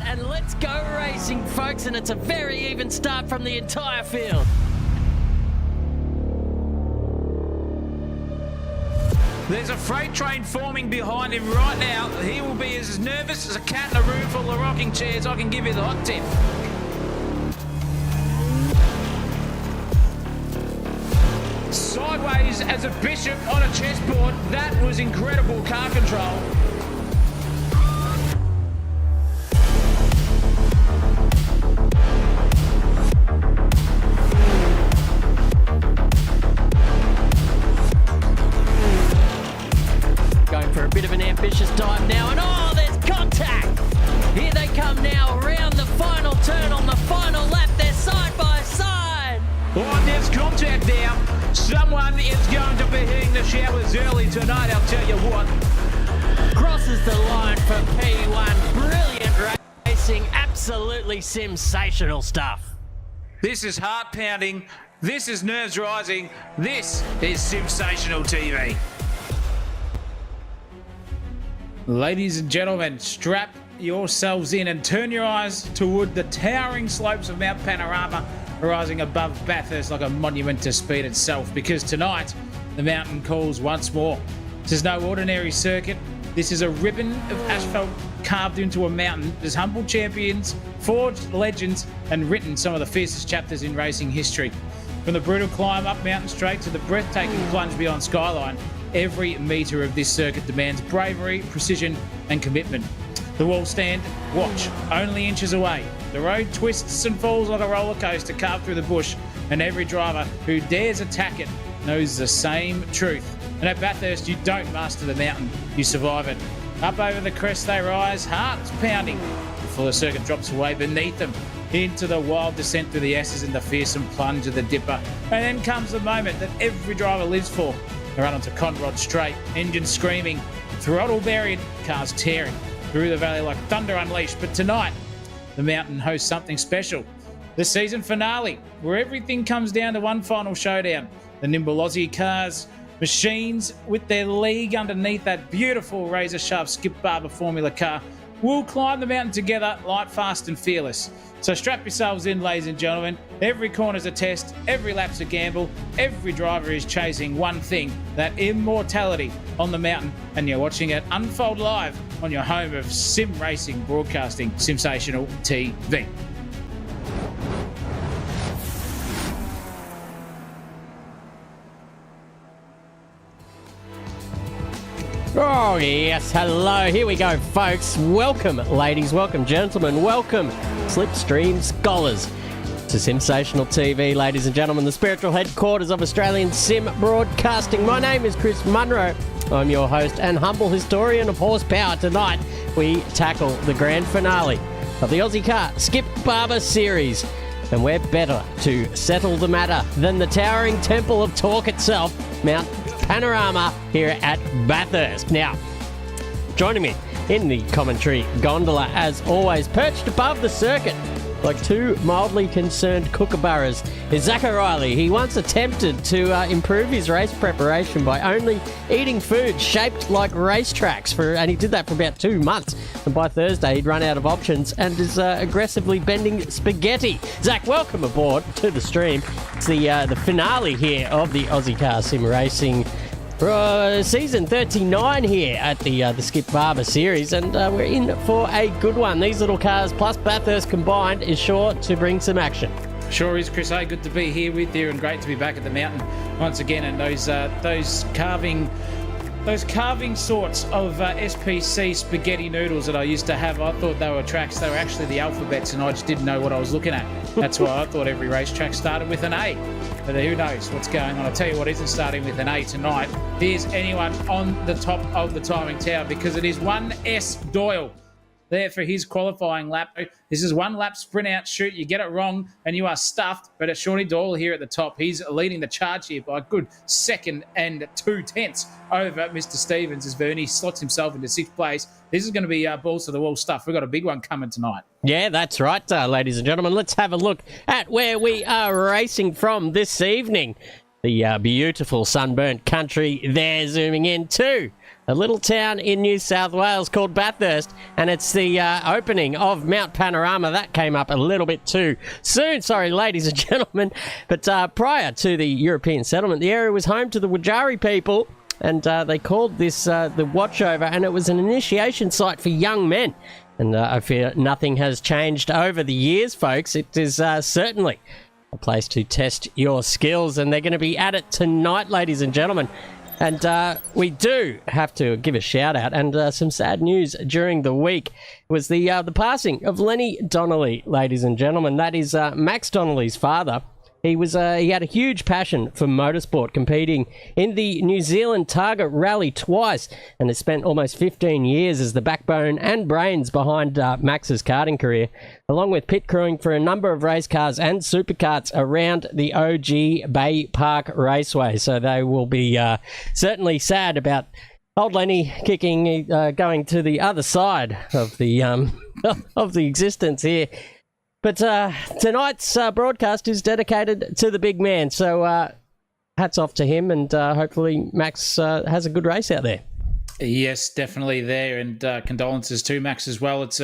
and let's go racing, folks, and it's a very even start from the entire field. There's a freight train forming behind him right now. He will be as nervous as a cat in a room full of rocking chairs. I can give you the hot tip. Sideways as a bishop on a chessboard. That was incredible car control. Going for a bit of an ambitious dive now, and oh, there's contact! Here they come now around the final turn on the final lap. They're side by side. Oh, there's contact now. Someone is going to be hitting the showers early tonight, I'll tell you what. Crosses the line for P1. Brilliant racing. Absolutely sensational stuff. This is heart-pounding. This is nerves-rising. This is sensational TV. Ladies and gentlemen, strap yourselves in and turn your eyes toward the towering slopes of Mount Panorama, rising above Bathurst like a monument to speed itself, because tonight the mountain calls once more. This is no ordinary circuit. This is a ribbon of asphalt carved into a mountain. There's humble champions, forged legends, and written some of the fiercest chapters in racing history. From the brutal climb up Mountain Straight to the breathtaking plunge beyond Skyline, every metre of this circuit demands bravery, precision, and commitment. The wall stand, watch, only inches away. The road twists and falls like a roller coaster carved through the bush, and every driver who dares attack it knows the same truth. And at Bathurst, you don't master the mountain, you survive it. Up over the crest they rise, hearts pounding, before the circuit drops away beneath them, into the wild descent through the S's and the fearsome plunge of the Dipper. And then comes the moment that every driver lives for. They run onto Conrod Straight, engine screaming, throttle buried, cars tearing through the valley like thunder unleashed. But tonight, the mountain hosts something special. The season finale, where everything comes down to one final showdown. The nimble Ozicars, machines with their league underneath that beautiful razor-sharp Skip Barber Formula car, will climb the mountain together, light, fast and fearless. So strap yourselves in, ladies and gentlemen. Every corner's a test, every lap's a gamble, every driver is chasing one thing, that immortality on the mountain, and you're watching it unfold live on your home of sim racing broadcasting, Sensational TV. Oh, yes. Hello. Here we go, folks. Welcome, ladies. Welcome, gentlemen. Welcome, Slipstream scholars, to Sensational TV, ladies and gentlemen, the spiritual headquarters of Australian sim broadcasting. My name is Chris Munro. I'm your host and humble historian of horsepower. Tonight, we tackle the grand finale of the Ozicar Skip Barber series. And we're better to settle the matter than the towering temple of torque itself, Mount Panorama, here at Bathurst. Now, joining me in the commentary gondola, as always, perched above the circuit like two mildly concerned kookaburras, is Zach O'Reilly. He once attempted to improve his race preparation by only eating food shaped like racetracks, and he did that for about 2 months. And by Thursday, he'd run out of options and is aggressively bending spaghetti. Zach, welcome aboard to the stream. It's the finale here of the Ozicar Sim Racing season 39 here at the Skip Barber series, and we're in for a good one. These little cars plus Bathurst combined is sure to bring some action. Sure is, Chris. Hey, good to be here with you, and great to be back at the mountain once again. And those carving sorts of SPC spaghetti noodles that I used to have, I thought they were tracks. They were actually the alphabets, and I just didn't know what I was looking at. That's why I thought every racetrack started with an A. But who knows what's going on. I'll tell you what isn't starting with an A tonight. Here's anyone on the top of the timing tower, because it is one S. Doyle there for his qualifying lap. This is one lap sprint out shoot. You get it wrong and you are stuffed. But it's Shawnee Doyle here at the top. He's leading the charge here by a good 2 2/10 over Mr. Stevens as Bernie slots himself into 6th place. This is going to be balls to the wall stuff. We've got a big one coming tonight. Yeah, that's right, ladies and gentlemen. Let's have a look at where we are racing from this evening. the beautiful sunburnt country there, zooming in to a little town in New South Wales called Bathurst, and it's the opening of Mount Panorama. That came up a little bit too soon, sorry, ladies and gentlemen. But prior to the European settlement, the area was home to the Wajari people, and they called this the Watchover, and it was an initiation site for young men. And I fear nothing has changed over the years, folks. It is certainly a place to test your skills, and they're going to be at it tonight, ladies and gentlemen. And we do have to give a shout out, and some sad news during the week was the passing of Lenny Donnelly, ladies and gentlemen. That is Max Donnelly's father. He had a huge passion for motorsport, competing in the New Zealand Targa Rally twice, and has spent almost 15 years as the backbone and brains behind Max's karting career, along with pit crewing for a number of race cars and supercarts around the OG Bay Park Raceway. So they will be certainly sad about old Lenny going to the other side of the of the existence here. But tonight's broadcast is dedicated to the big man, so hats off to him, and hopefully Max has a good race out there. Yes, definitely there, and condolences to Max as well. It's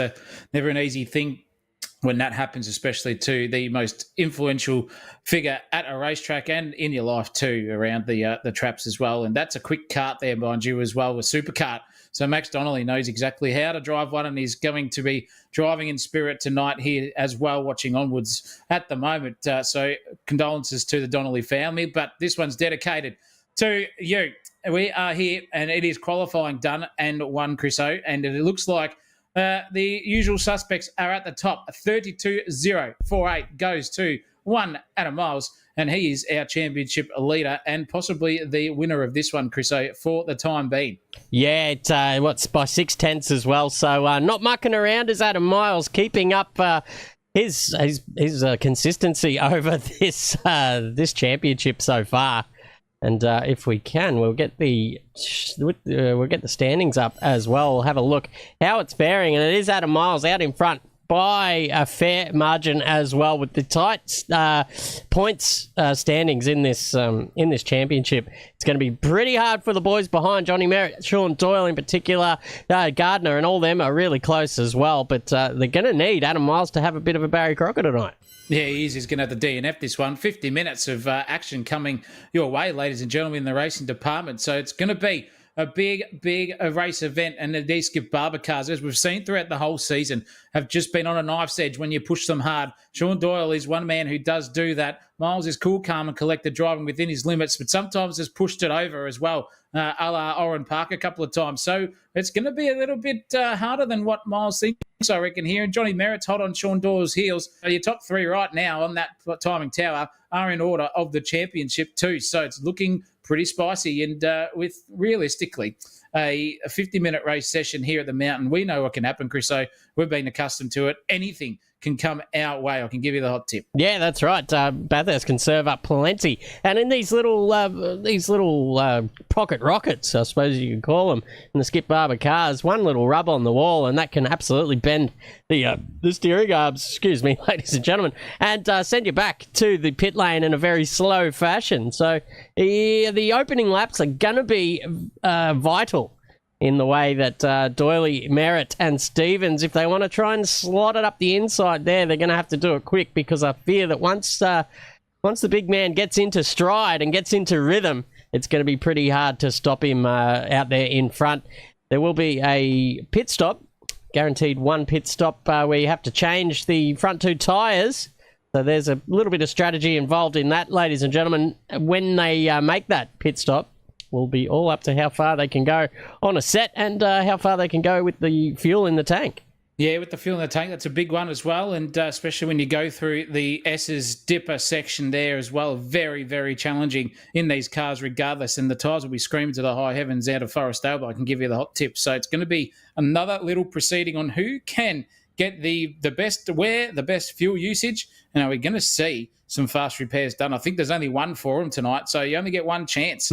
never an easy thing when that happens, especially to the most influential figure at a racetrack and in your life too, around the traps as well. And that's a quick kart there, mind you, as well, with superkart. So Max Donnelly knows exactly how to drive one, and he's going to be driving in spirit tonight here as well, watching onwards at the moment. So condolences to the Donnelly family, but this one's dedicated to you. We are here, and it is qualifying done and won, Chriso, and it looks like the usual suspects are at the top. 32.048 goes to one Adam Miles, and he is our championship leader and possibly the winner of this one, Chriso, for the time being. Yeah, it's by 0.6 as well. So not mucking around is Adam Miles, keeping up his consistency over this championship so far. And if we can, we'll get the standings up as well. We'll have a look how it's faring, and it is Adam Miles out in front by a fair margin as well, with the tight points standings in this championship. It's going to be pretty hard for the boys behind. Johnny Merritt, Sean Doyle in particular, Gardner, and all them are really close as well. But they're going to need Adam Miles to have a bit of a Barry Crocker tonight. Yeah, he is. He's going to have the DNF this one. 50 minutes of action coming your way, ladies and gentlemen, in the racing department. So it's going to be a big race event, and these Skip Barber cars, as we've seen throughout the whole season, have just been on a knife's edge when you push them hard. Sean Doyle is one man who does do that. Miles is cool, calm, and collected, driving within his limits, but sometimes has pushed it over as well, a la Oren Park a couple of times. So it's going to be a little bit harder than what Miles thinks, I reckon, here. And Johnny Merritt's hot on Sean Doyle's heels. Your top three right now on that timing tower are in order of the championship too. So it's looking pretty spicy, and with realistically a 50-minute race session here at the Mountain, we know what can happen, Chris. So we've been accustomed to it. Anything can come our way. I can give you the hot tip. Yeah, that's right. Bathurst can serve up plenty, and in these little pocket rockets, I suppose you could call them, in the Skip Barber cars, one little rub on the wall, and that can absolutely bend the steering arms. Excuse me, ladies and gentlemen, and send you back to the pit lane in a very slow fashion. So the opening laps are going to be vital in the way that Doyley, Merritt and Stevens, if they want to try and slot it up the inside there, they're going to have to do it quick, because I fear that once the big man gets into stride and gets into rhythm, it's going to be pretty hard to stop him out there in front. There will be a pit stop, guaranteed one pit stop, where you have to change the front two tyres. So there's a little bit of strategy involved in that, ladies and gentlemen. When they make that pit stop, will be all up to how far they can go on a set, and how far they can go with the fuel in the tank. Yeah, with the fuel in the tank, that's a big one as well, and especially when you go through the S's dipper section there as well. Very, very challenging in these cars regardless, and the tyres will be screaming to the high heavens out of Forest Stable. I can give you the hot tip. So it's going to be another little proceeding on who can get the best wear, the best fuel usage, and are we going to see some fast repairs done? I think there's only one for them tonight, so you only get one chance,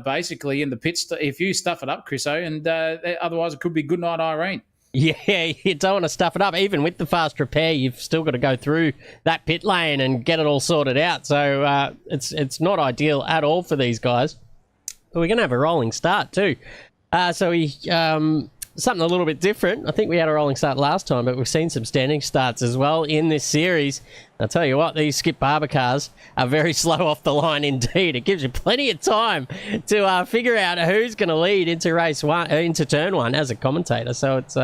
basically, in the pits if you stuff it up, Chriso, and otherwise it could be good night, Irene. Yeah, you don't want to stuff it up. Even with the fast repair, you've still got to go through that pit lane and get it all sorted out. So it's not ideal at all for these guys. But we're going to have a rolling start too. So we something a little bit different. I think we had a rolling start last time, but we've seen some standing starts as well in this series. I'll tell you what, these Skip Barber cars are very slow off the line indeed. It gives you plenty of time to figure out who's going to lead into race one, into turn one as a commentator. So it's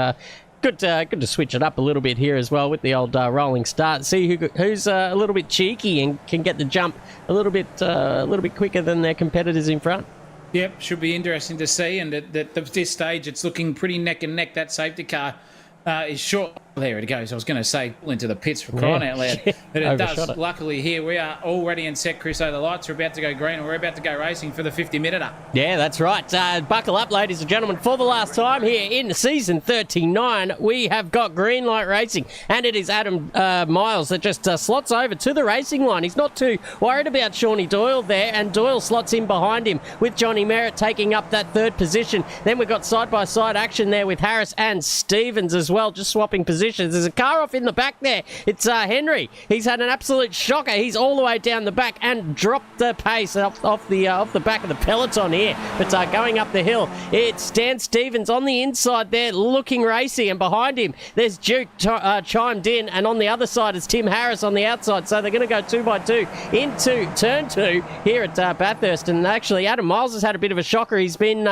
good to switch it up a little bit here as well with the old rolling start. See who's a little bit cheeky and can get the jump a little bit quicker than their competitors in front. Yep, should be interesting to see. And at this stage, it's looking pretty neck and neck. That safety car is short. There it goes. I was going to say pull into the pits for crying out loud. But it does. Luckily here, we are all ready and set, Chris. So the lights are about to go green and we're about to go racing for the 50-minute. Yeah, that's right. Buckle up, ladies and gentlemen. For the last time here in season 39, we have got green light racing. And it is Adam Miles that just slots over to the racing line. He's not too worried about Shawnee Doyle there. And Doyle slots in behind him with Johnny Merritt taking up that third position. Then we've got side-by-side action there with Harris and Stevens as well, just swapping positions. There's a car off in the back there. It's Henry. He's had an absolute shocker. He's all the way down the back and dropped the pace off the back of the peloton here. But going up the hill, it's Dan Stevens on the inside there, looking racy, and behind him there's Duke chimed in, and on the other side is Tim Harris on the outside. So they're going to go 2 by 2 into turn 2 here at Bathurst. And actually, Adam Miles has had a bit of a shocker. He's been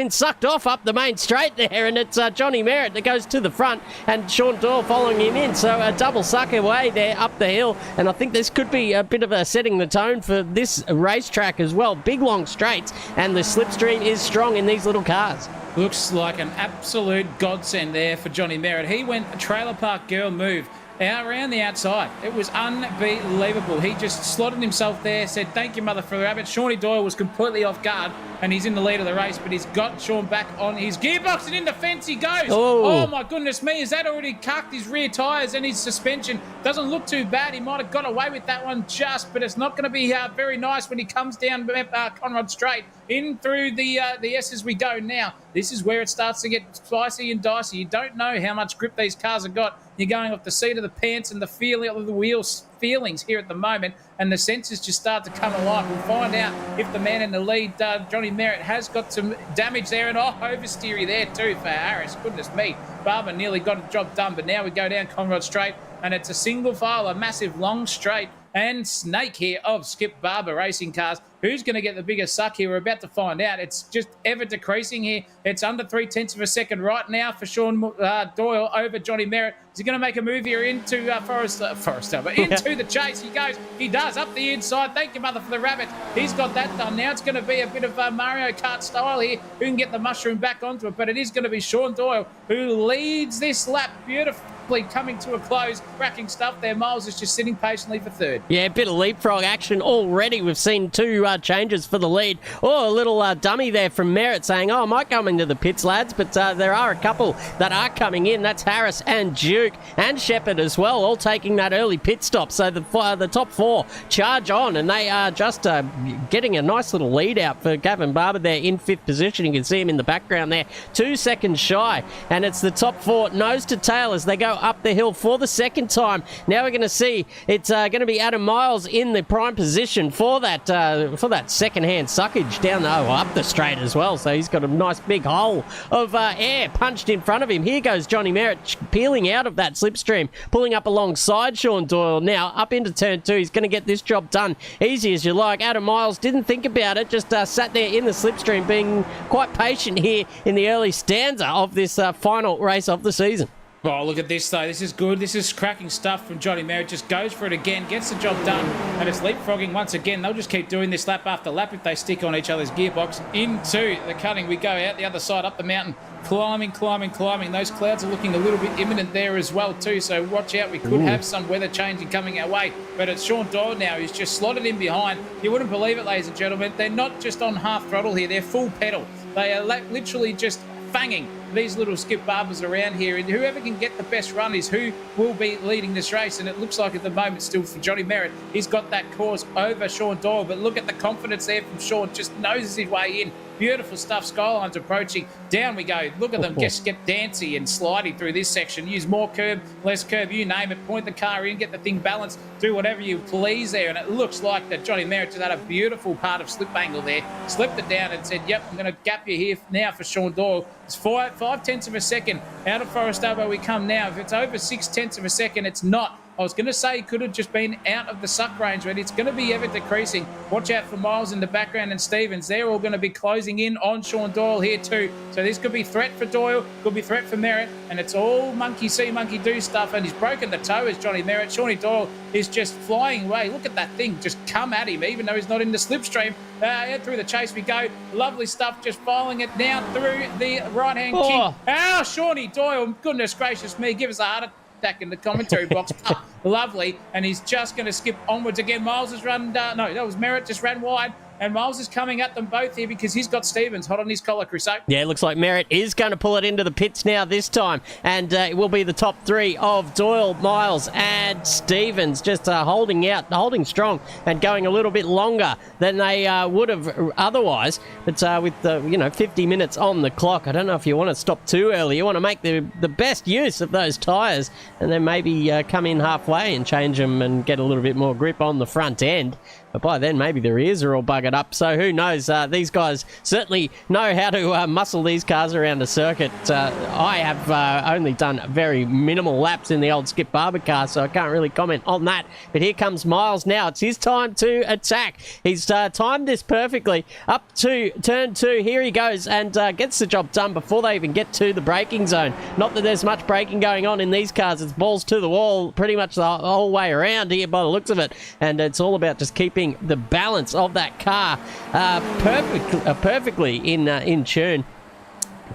sucked off up the main straight there, and it's Johnny Merritt that goes to the front, and Sean Doyle following him in. So a double suck away there up the hill, and I think this could be a bit of a setting the tone for this racetrack as well. Big long straights, and the slipstream is strong in these little cars. Looks like an absolute godsend there for Johnny Merritt. He went a trailer park girl move out around the outside. It was unbelievable. He just slotted himself there, said, thank you, mother, for the rabbit. Shawnee Doyle was completely off guard, and he's in the lead of the race, but he's got Sean back on his gearbox, and in the fence he goes. Oh my goodness me, has that already cucked his rear tyres and his suspension? Doesn't look too bad. He might have got away with that one but it's not going to be very nice when he comes down Conrod Straight. In through the S as we go now. This is where it starts to get spicy and dicey. You don't know how much grip these cars have got. You're going off the seat of the pants and the feeling of the wheels feelings here at the moment, and the sensors just start to come alive. We'll find out if the man in the lead, Johnny Merritt, has got some damage there, and oversteery there too for Harris. Goodness me, Barber nearly got a job done, but now we go down Conrod Straight, and it's a single file, a massive long straight and snake here of Skip Barber racing cars. Who's going to get the biggest suck here? We're about to find out. It's just ever decreasing here. It's under 0.3 of a second right now for Sean Doyle over Johnny Merritt. Is he going to make a move here into but into the chase? He goes. He does up the inside. Thank you, mother, for the rabbit. He's got that done. Now it's going to be a bit of Mario Kart style here. Who can get the mushroom back onto it? But it is going to be Sean Doyle who leads this lap beautifully, coming to a close. Cracking stuff there. Miles is just sitting patiently for third. Yeah, a bit of leapfrog action already. We've seen two changes for the lead. A little dummy there from Merritt saying, I might come into the pits, lads, but there are a couple that are coming in. That's Harris and Duke and Shepherd as well, all taking that early pit stop. So the top four charge on, and they are just getting a nice little lead out for Gavin Barber there in fifth position. You can see him in the background there, 2 seconds shy, and it's the top four nose to tail as they go up the hill for the second time. Now we're going to see it's going to be Adam Miles in the prime position for that second-hand suckage down up the straight as well. So he's got a nice big hole of air punched in front of him. Here goes Johnny Merritt peeling out of that slipstream, pulling up alongside Sean Doyle. Now up into turn 2. He's going to get this job done easy as you like. Adam Miles didn't think about it, just sat there in the slipstream, being quite patient here in the early stanza of this final race of the season. Oh, look at this, though. This is good. This is cracking stuff from Johnny Merritt. Just goes for it again, gets the job done, and it's leapfrogging once again. They'll just keep doing this lap after lap if they stick on each other's gearbox. Into the cutting we go, out the other side, up the mountain, climbing. Those clouds are looking a little bit imminent there as well, too, so watch out. We could have some weather changing coming our way, but it's Sean Doyle now who's just slotted in behind. You wouldn't believe it, ladies and gentlemen. They're not just on half throttle here. They're full pedal. They are literally just fanging these little skip barbers around here, and whoever can get the best run is who will be leading this race. And it looks like at the moment still for Johnny Merritt, he's got that course over Sean Doyle, but look at the confidence there from Sean, just noses his way in. Beautiful stuff. Skyline's approaching. Down we go. Look at them just get dancy and sliding through this section. Use more curb, less curb, you name it. Point the car in, get the thing balanced, do whatever you please there. And it looks like that Johnny Merritt just had a beautiful part of slip angle there. Slipped it down and said, yep, I'm going to gap you here now for Sean Doyle. It's 5/10 of a second. Out of Forest Obo we come now. If it's over 6/10 of a second, it's not. I was going to say it could have just been out of the suck range, but it's going to be ever decreasing. Watch out for Miles in the background and Stevens. They're all going to be closing in on Sean Doyle here too. So this could be threat for Doyle, could be threat for Merritt, and it's all monkey see, monkey do stuff. And he's broken the toe as Johnny Merritt. Shawnee Doyle is just flying away. Look at that thing just come at him, even though he's not in the slipstream. Through the chase we go. Lovely stuff, just following it now through the right-hand kick. Oh, Shawnee Doyle, goodness gracious me, give us a heart attack in the commentary box. Lovely, and he's just going to skip onwards again. Miles has run, no, that was Merritt, just ran wide. And Miles is coming at them both here because he's got Stevens hot on his collar, Chriso. Yeah, it looks like Merritt is going to pull it into the pits now this time. And it will be the top three of Doyle, Miles and Stevens just holding strong and going a little bit longer than they would have otherwise. But with 50 minutes on the clock, I don't know if you want to stop too early. You want to make the best use of those tyres and then maybe come in halfway and change them and get a little bit more grip on the front end. But by then, maybe their ears are all buggered up. So who knows? These guys certainly know how to muscle these cars around a circuit. I have only done very minimal laps in the old Skip Barber car, so I can't really comment on that. But here comes Miles now. It's his time to attack. He's timed this perfectly. Up to turn 2. Here he goes and gets the job done before they even get to the braking zone. Not that there's much braking going on in these cars. It's balls to the wall pretty much the whole way around here by the looks of it. And it's all about just keeping the balance of that car perfectly in tune.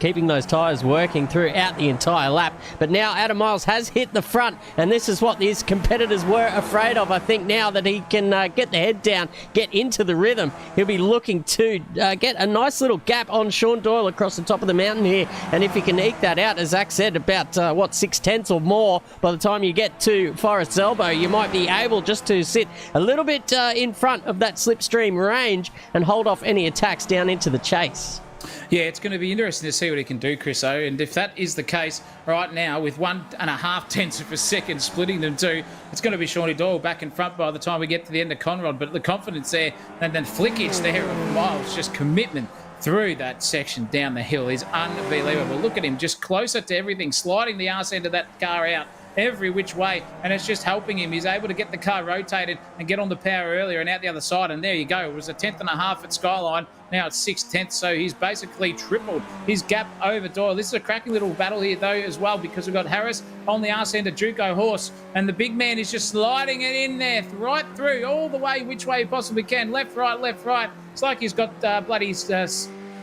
Keeping those tyres working throughout the entire lap. But now Adam Miles has hit the front, and this is what his competitors were afraid of. I think now that he can get the head down, get into the rhythm, he'll be looking to get a nice little gap on Sean Doyle across the top of the mountain here. And if he can eke that out, as Zach said, about 6/10 or more by the time you get to Forest's Elbow, you might be able just to sit a little bit in front of that slipstream range and hold off any attacks down into the chase. Yeah, it's going to be interesting to see what he can do, Chriso. And if that is the case right now, with 1.5 tenths of a second splitting them two, it's going to be Shawnee Doyle back in front by the time we get to the end of Conrod. But the confidence there and then flickage there of Miles, just commitment through that section down the hill is unbelievable. Look at him, just closer to everything, sliding the arse end of that car out every which way, and it's just helping him. He's able to get the car rotated and get on the power earlier and out the other side, and there you go. It was 1.5 at Skyline. Now it's 6/10, so he's basically tripled his gap over Doyle. This is a cracking little battle here, though, as well, because we've got Harris on the arse end of Juco Horse, and the big man is just sliding it in there, right through, all the way, which way he possibly can. Left, right, left, right. It's like he's got bloody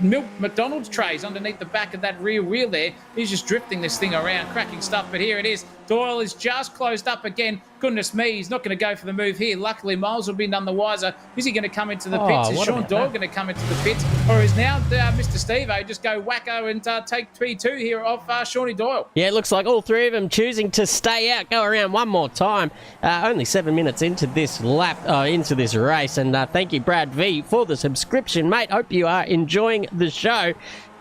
milk McDonald's trays underneath the back of that rear wheel there. He's just drifting this thing around, cracking stuff, but here it is. Doyle is just closed up again. Goodness me, he's not going to go for the move here. Luckily, Miles will be none the wiser. Is he going to come into the pits? Is Sean Doyle going to come into the pits? Or is now Mr. Steve-O just go wacko and take P2 here off Shawnee Doyle? Yeah, it looks like all three of them choosing to stay out, go around one more time. Only 7 minutes into this lap, into this race. And thank you, Brad V, for the subscription, mate. Hope you are enjoying the show.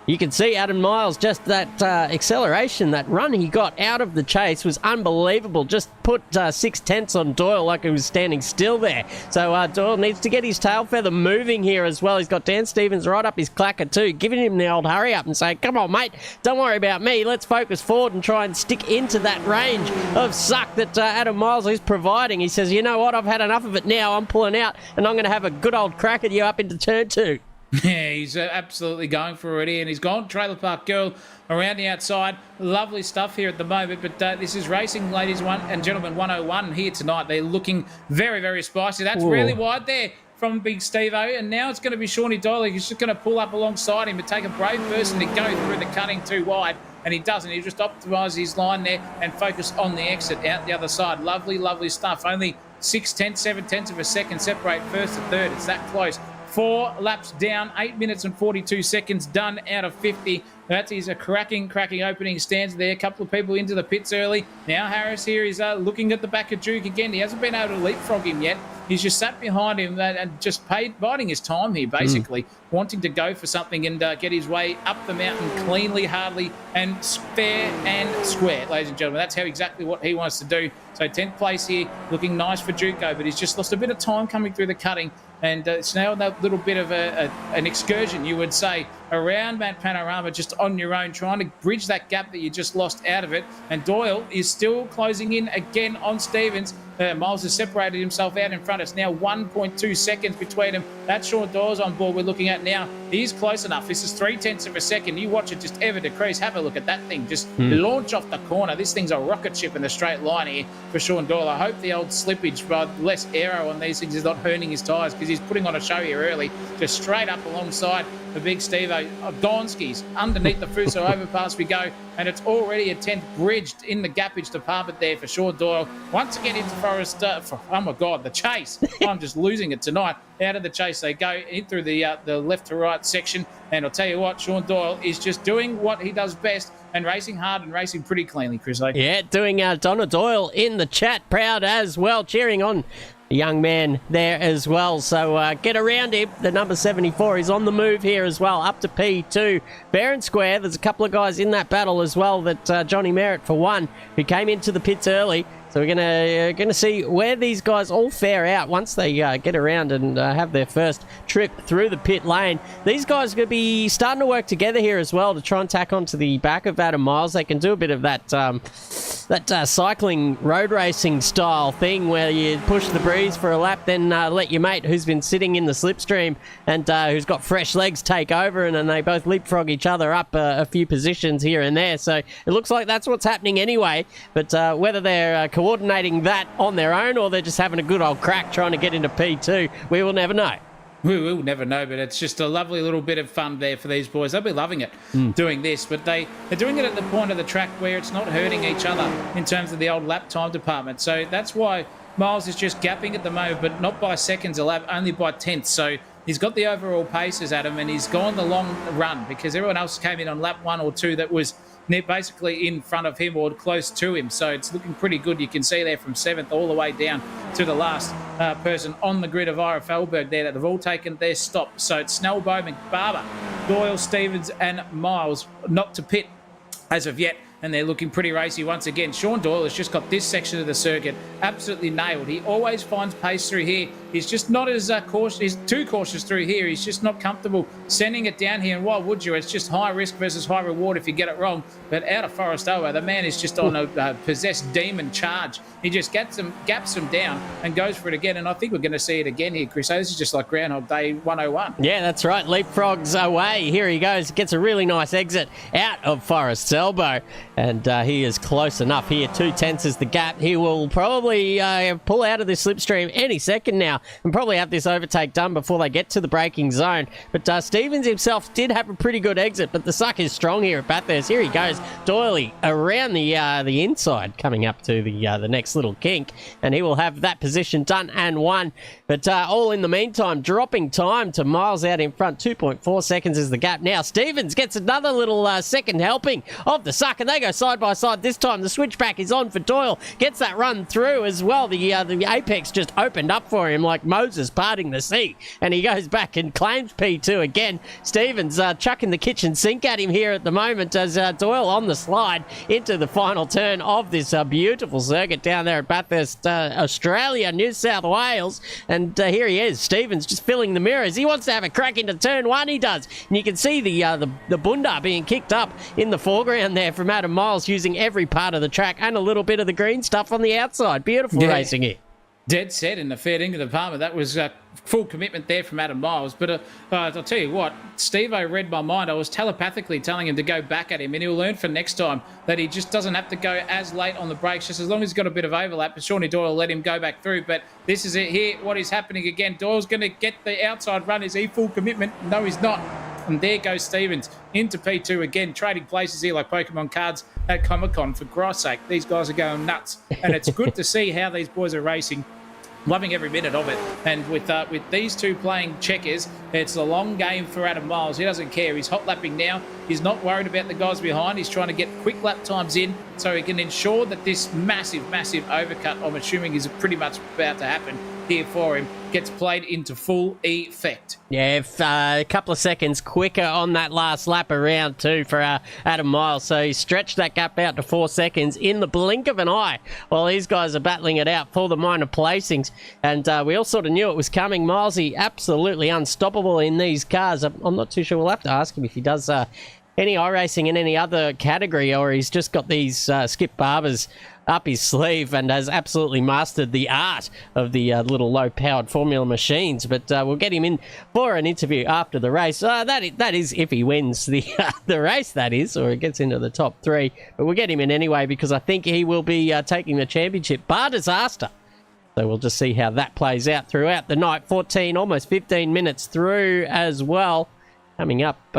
You can see Adam Miles, just that acceleration, that run he got out of the chase was unbelievable. Just put 6/10 on Doyle like he was standing still there. So Doyle needs to get his tail feather moving here as well. He's got Dan Stevens right up his clacker too, giving him the old hurry up and saying, come on, mate, don't worry about me. Let's focus forward and try and stick into that range of suck that Adam Miles is providing. He says, you know what, I've had enough of it now. I'm pulling out and I'm going to have a good old crack at you up into turn 2. Yeah, he's absolutely going for it here, and he's gone Trailer Park Girl around the outside. Lovely stuff here at the moment, but this is racing, ladies and gentlemen, 101 here tonight. They're looking very, very spicy. That's really wide there from Big Steve-O, and now it's going to be Shawnee Doyle. He's just going to pull up alongside him and take a brave person to go through the cutting too wide, and he doesn't. He just optimises his line there and focus on the exit out the other side. Lovely, lovely stuff. Only 6/10, 7/10 of a second separate first and third. It's that close. 4 laps down, 8 minutes and 42 seconds done out of 50. That is a cracking opening stance there. A couple of people into the pits early. Now Harris here is looking at the back of Duke again. He hasn't been able to leapfrog him yet. He's just sat behind him and just biding his time here, basically, wanting to go for something and get his way up the mountain cleanly, hardly, and fair and square, ladies and gentlemen. That's exactly what he wants to do. So 10th place here, looking nice for Duco, but he's just lost a bit of time coming through the cutting. And it's now a little bit of an excursion, you would say, around that panorama, just on your own, trying to bridge that gap that you just lost out of it. And Doyle is still closing in again on Stevens. Miles has separated himself out in front. It's now 1.2 seconds between them. That's Sean Doyle's on board we're looking at now. He's close enough. This is 0.3 of a second. You watch it just ever decrease. Have a look at that thing. Just launch off the corner. This thing's a rocket ship in the straight line here for Sean Doyle. I hope the old slippage, less aero on these things, is not hurting his tyres, because he's putting on a show here early. Just straight up alongside the big Steve-O. Donskis underneath the Fuso overpass we go, and it's already a 10th bridged in the gappage department there for Sean Doyle. Once again into Forest, oh my God, the chase. I'm just losing it tonight. Out of the chase they go, in through the left to right section, and I'll tell you what, Sean Doyle is just doing what he does best and racing hard and racing pretty cleanly, Chris. Yeah, doing Donna Doyle in the chat, proud as well, cheering on the young man there as well. So get around him. The number 74 is on the move here as well, up to P2. Fair and square. There's a couple of guys in that battle as well. That Johnny Merritt, for one, who came into the pits early. So we're gonna see where these guys all fare out once they get around and have their first trip through the pit lane. These guys are going to be starting to work together here as well to try and tack onto the back of Adam Miles. They can do a bit of that cycling road racing style thing where you push the breeze for a lap, then let your mate who's been sitting in the slipstream and who's got fresh legs take over, and then they both leapfrog each other up a few positions here and there. So it looks like that's what's happening anyway, but whether they're coordinating that on their own or they're just having a good old crack trying to get into P2, we will never know. We will never know, but it's just a lovely little bit of fun there for these boys. They'll be loving it doing this, but they're doing it at the point of the track where it's not hurting each other in terms of the old lap time department. So that's why Miles is just gapping at the moment, but not by seconds a lap, only by tenths. So he's got the overall paces at him, and he's gone the long run because everyone else came in on lap 1 or 2 that was basically in front of him or close to him. So it's looking pretty good. You can see there from 7th all the way down to the last person on the grid of Ira Felberg there that they've all taken their stop. So it's Snell, Bowman, Barber, Doyle, Stevens and Miles not to pit as of yet, and they're looking pretty racy once again. Sean Doyle has just got this section of the circuit absolutely nailed. He always finds pace through here. He's just not as cautious. He's too cautious through here. He's just not comfortable sending it down here. And why would you? It's just high risk versus high reward if you get it wrong. But out of Forest Over, the man is just on a possessed demon charge. He just gaps them down and goes for it again. And I think we're going to see it again here, Chris. So this is just like Groundhog Day 101. Yeah, that's right. Leapfrogs away. Here he goes. Gets a really nice exit out of Forest's elbow. And he is close enough here. 2/10 is the gap. He will probably pull out of this slipstream any second now and probably have this overtake done before they get to the braking zone. But Stevens himself did have a pretty good exit, but the suck is strong here at Bathurst. Here he goes. Doyley around the inside, coming up to the next little kink, and he will have that position done and won. But all in the meantime, dropping time to Miles out in front. 2.4 seconds is the gap now. Stevens gets another little second helping of the suck, and they go side by side. This time the switchback is on for Doyle. Gets that run through as well. The apex just opened up for him like Moses parting the sea, and he goes back and claims P2 again. Stevens chucking the kitchen sink at him here at the moment as Doyle on the slide into the final turn of this beautiful circuit down there at Bathurst, Australia, New South Wales. And here he is. Stevens just filling the mirrors. He wants to have a crack into turn 1, he does. And you can see the bunda being kicked up in the foreground there from Adam Miles, using every part of the track and a little bit of the green stuff on the outside. Beautiful racing here. Dead set in the fair dinkum department. That was full commitment there from Adam Miles. But I'll tell you what, Steve-O read my mind. I was telepathically telling him to go back at him, and he'll learn for next time that he just doesn't have to go as late on the brakes, just as long as he's got a bit of overlap. But Shawnee Doyle let him go back through. But this is it here. What is happening again? Doyle's going to get the outside run. Is he full commitment? No, he's not. And there goes Stevens into P2 again, trading places here like Pokemon cards at Comic-Con. For Christ's sake, these guys are going nuts. And it's good to see how these boys are racing Loving every minute of it. And with these two playing checkers, it's a long game for Adam Miles. He doesn't care. He's hot lapping now. He's not worried about the guys behind. He's trying to get quick lap times in so he can ensure that this massive overcut, I'm assuming is pretty much about to happen here for him, gets played into full effect. Yeah, a couple of seconds quicker on that last lap around too for Adam Miles. So he stretched that gap out to 4 seconds in the blink of an eye while these guys are battling it out for the minor placings. And we all sort of knew it was coming. Milesy absolutely unstoppable in these cars. I'm not too sure. We'll have to ask him if he does any iRacing in any other category, or he's just got these Skip Barbers up his sleeve and has absolutely mastered the art of the little low-powered Formula machines. But we'll get him in for an interview after the race. That is if he wins the race, that is, or he gets into the top 3. But we'll get him in anyway because I think he will be taking the championship. Bar disaster. So we'll just see how that plays out throughout the night. 14, almost 15 minutes through as well. Coming up to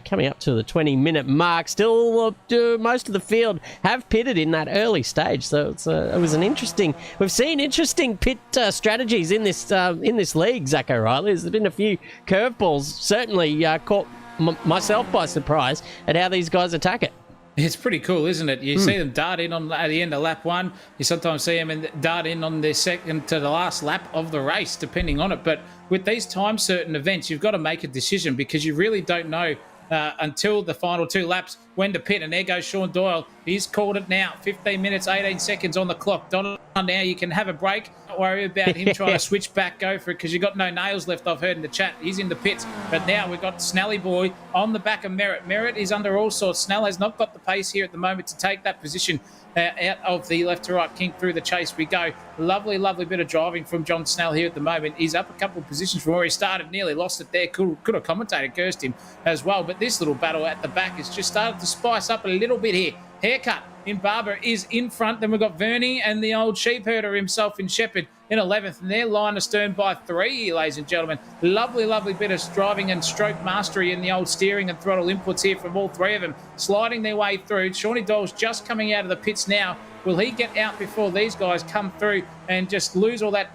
the 20-minute mark. Still, most of the field have pitted in that early stage, so it was an interesting. We've seen interesting pit strategies in this league, Zach O'Reilly. There's been a few curveballs. Certainly caught myself by surprise at how these guys attack it. It's pretty cool, isn't it? You see them dart in at the end of lap 1. You sometimes see them dart in on the second to the last lap of the race, depending on it. But with these time certain events, you've got to make a decision because you really don't know until the final 2 laps when to pit. And there goes Sean Doyle. He's called it now. 15 minutes, 18 seconds on the clock. Donald, now you can have a break. Don't worry about him trying to switch back. Go for it because you've got no nails left, I've heard in the chat. He's in the pits. But now we've got Snelly Boy on the back of Merritt. Merritt is under all sorts. Snell has not got the pace here at the moment to take that position out of the left to right kink. Through the chase we go. Lovely bit of driving from John Snell here at the moment. He's up a couple of positions from where he started. Nearly lost it there. Could have commentated, cursed him as well. But this little battle at the back has just started to spice up a little bit here. Haircut in Barber is in front. Then we've got Vernie and the old sheep herder himself in Shepherd in 11th. And they're line astern by 3, ladies and gentlemen. Lovely bit of driving and stroke mastery in the old steering and throttle inputs here from all 3 of them. Sliding their way through. Shawnee Dole's just coming out of the pits now. Will he get out before these guys come through and just lose all that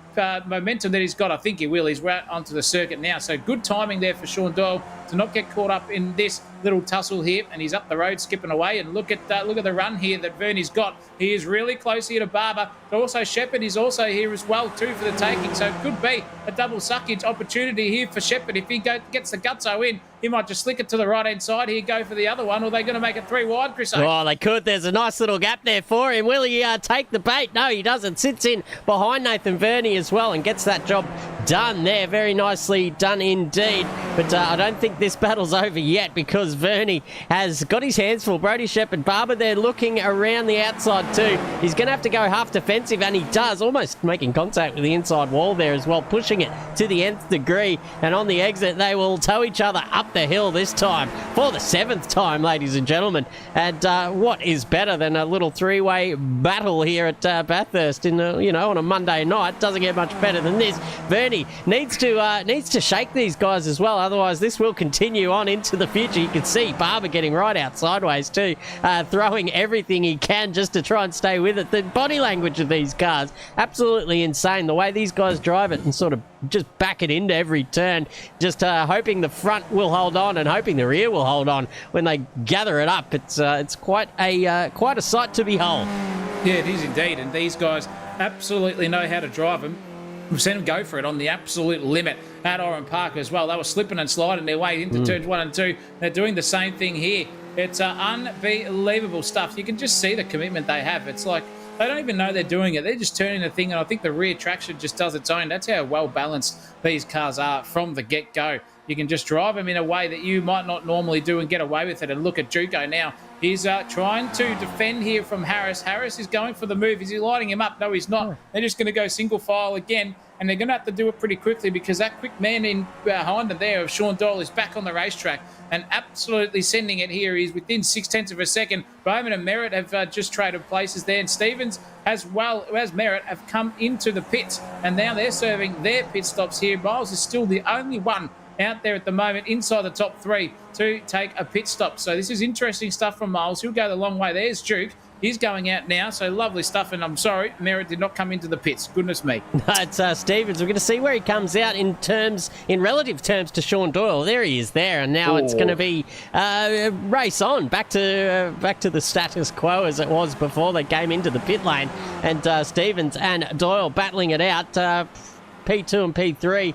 momentum that he's got? I think he will. He's right onto the circuit now. So good timing there for Sean Doyle to not get caught up in this little tussle here. And he's up the road skipping away. And look at the run here that Vernie's got. He is really close here to Barber. But also Shepherd is also here as well too for the taking. So it could be a double suckage opportunity here for Shepherd. If he gets the gutso in, he might just slick it to the right-hand side here, go for the other one, or are they going to make it 3 wide, Chris? Oh, they could. There's a nice little gap there for him. Will he take the bait? No, he doesn't. Sits in behind Nathan Vernie as well and gets that job done there. Very nicely done indeed. But I don't think this battle's over yet because Vernie has got his hands full. Brody Shepherd, Barber there looking around the outside too. He's going to have to go half defensive, and he does, almost making contact with the inside wall there as well, pushing it to the nth degree. And on the exit, they will tow each other up the hill this time for the 7th time, ladies and gentlemen. And what is better than a little 3-way battle here at Bathurst on a Monday night? Doesn't get much better than this. Vernie needs to shake these guys as well, otherwise this will continue on into the future. You can see Barber getting right out sideways too, throwing everything he can just to try and stay with it. The body language of these cars, absolutely insane. The way these guys drive it and sort of just back it into every turn, just hoping the front will hold on and hoping the rear will hold on when they gather it up. It's quite a sight to behold. Yeah, it is indeed, and these guys absolutely know how to drive them. We've seen them go for it on the absolute limit at Oran Park as well. They were slipping and sliding their way into turns 1 and 2. They're doing the same thing here. It's unbelievable stuff. You can just see the commitment they have. It's like they don't even know they're doing it. They're just turning the thing, and I think the rear traction just does its own. That's how well balanced these cars are from the get-go. You can just drive them in a way that you might not normally do and get away with it. And look at Juco now. He's trying to defend here from Harris. Harris is going for the move. Is he lighting him up? No, he's not. They're just going to go single file again. And they're going to have to do it pretty quickly because that quick man in behind them there of Sean Doyle is back on the racetrack and absolutely sending it here. He's within 0.6 of a second. Bowman and Merritt have just traded places there. And Stevens, as well as Merritt, have come into the pits. And now they're serving their pit stops here. Miles is still the only one out there at the moment inside the top 3 to take a pit stop. So this is interesting stuff from Miles. He'll go the long way. There's Duke. He's going out now, so lovely stuff. And I'm sorry, Merritt did not come into the pits. Goodness me. It's Stevens. We're going to see where he comes out in relative terms to Sean Doyle. There he is there, and now it's going to be race on back to the status quo as it was before they came into the pit lane, and Stevens and Doyle battling it out. P2 and P3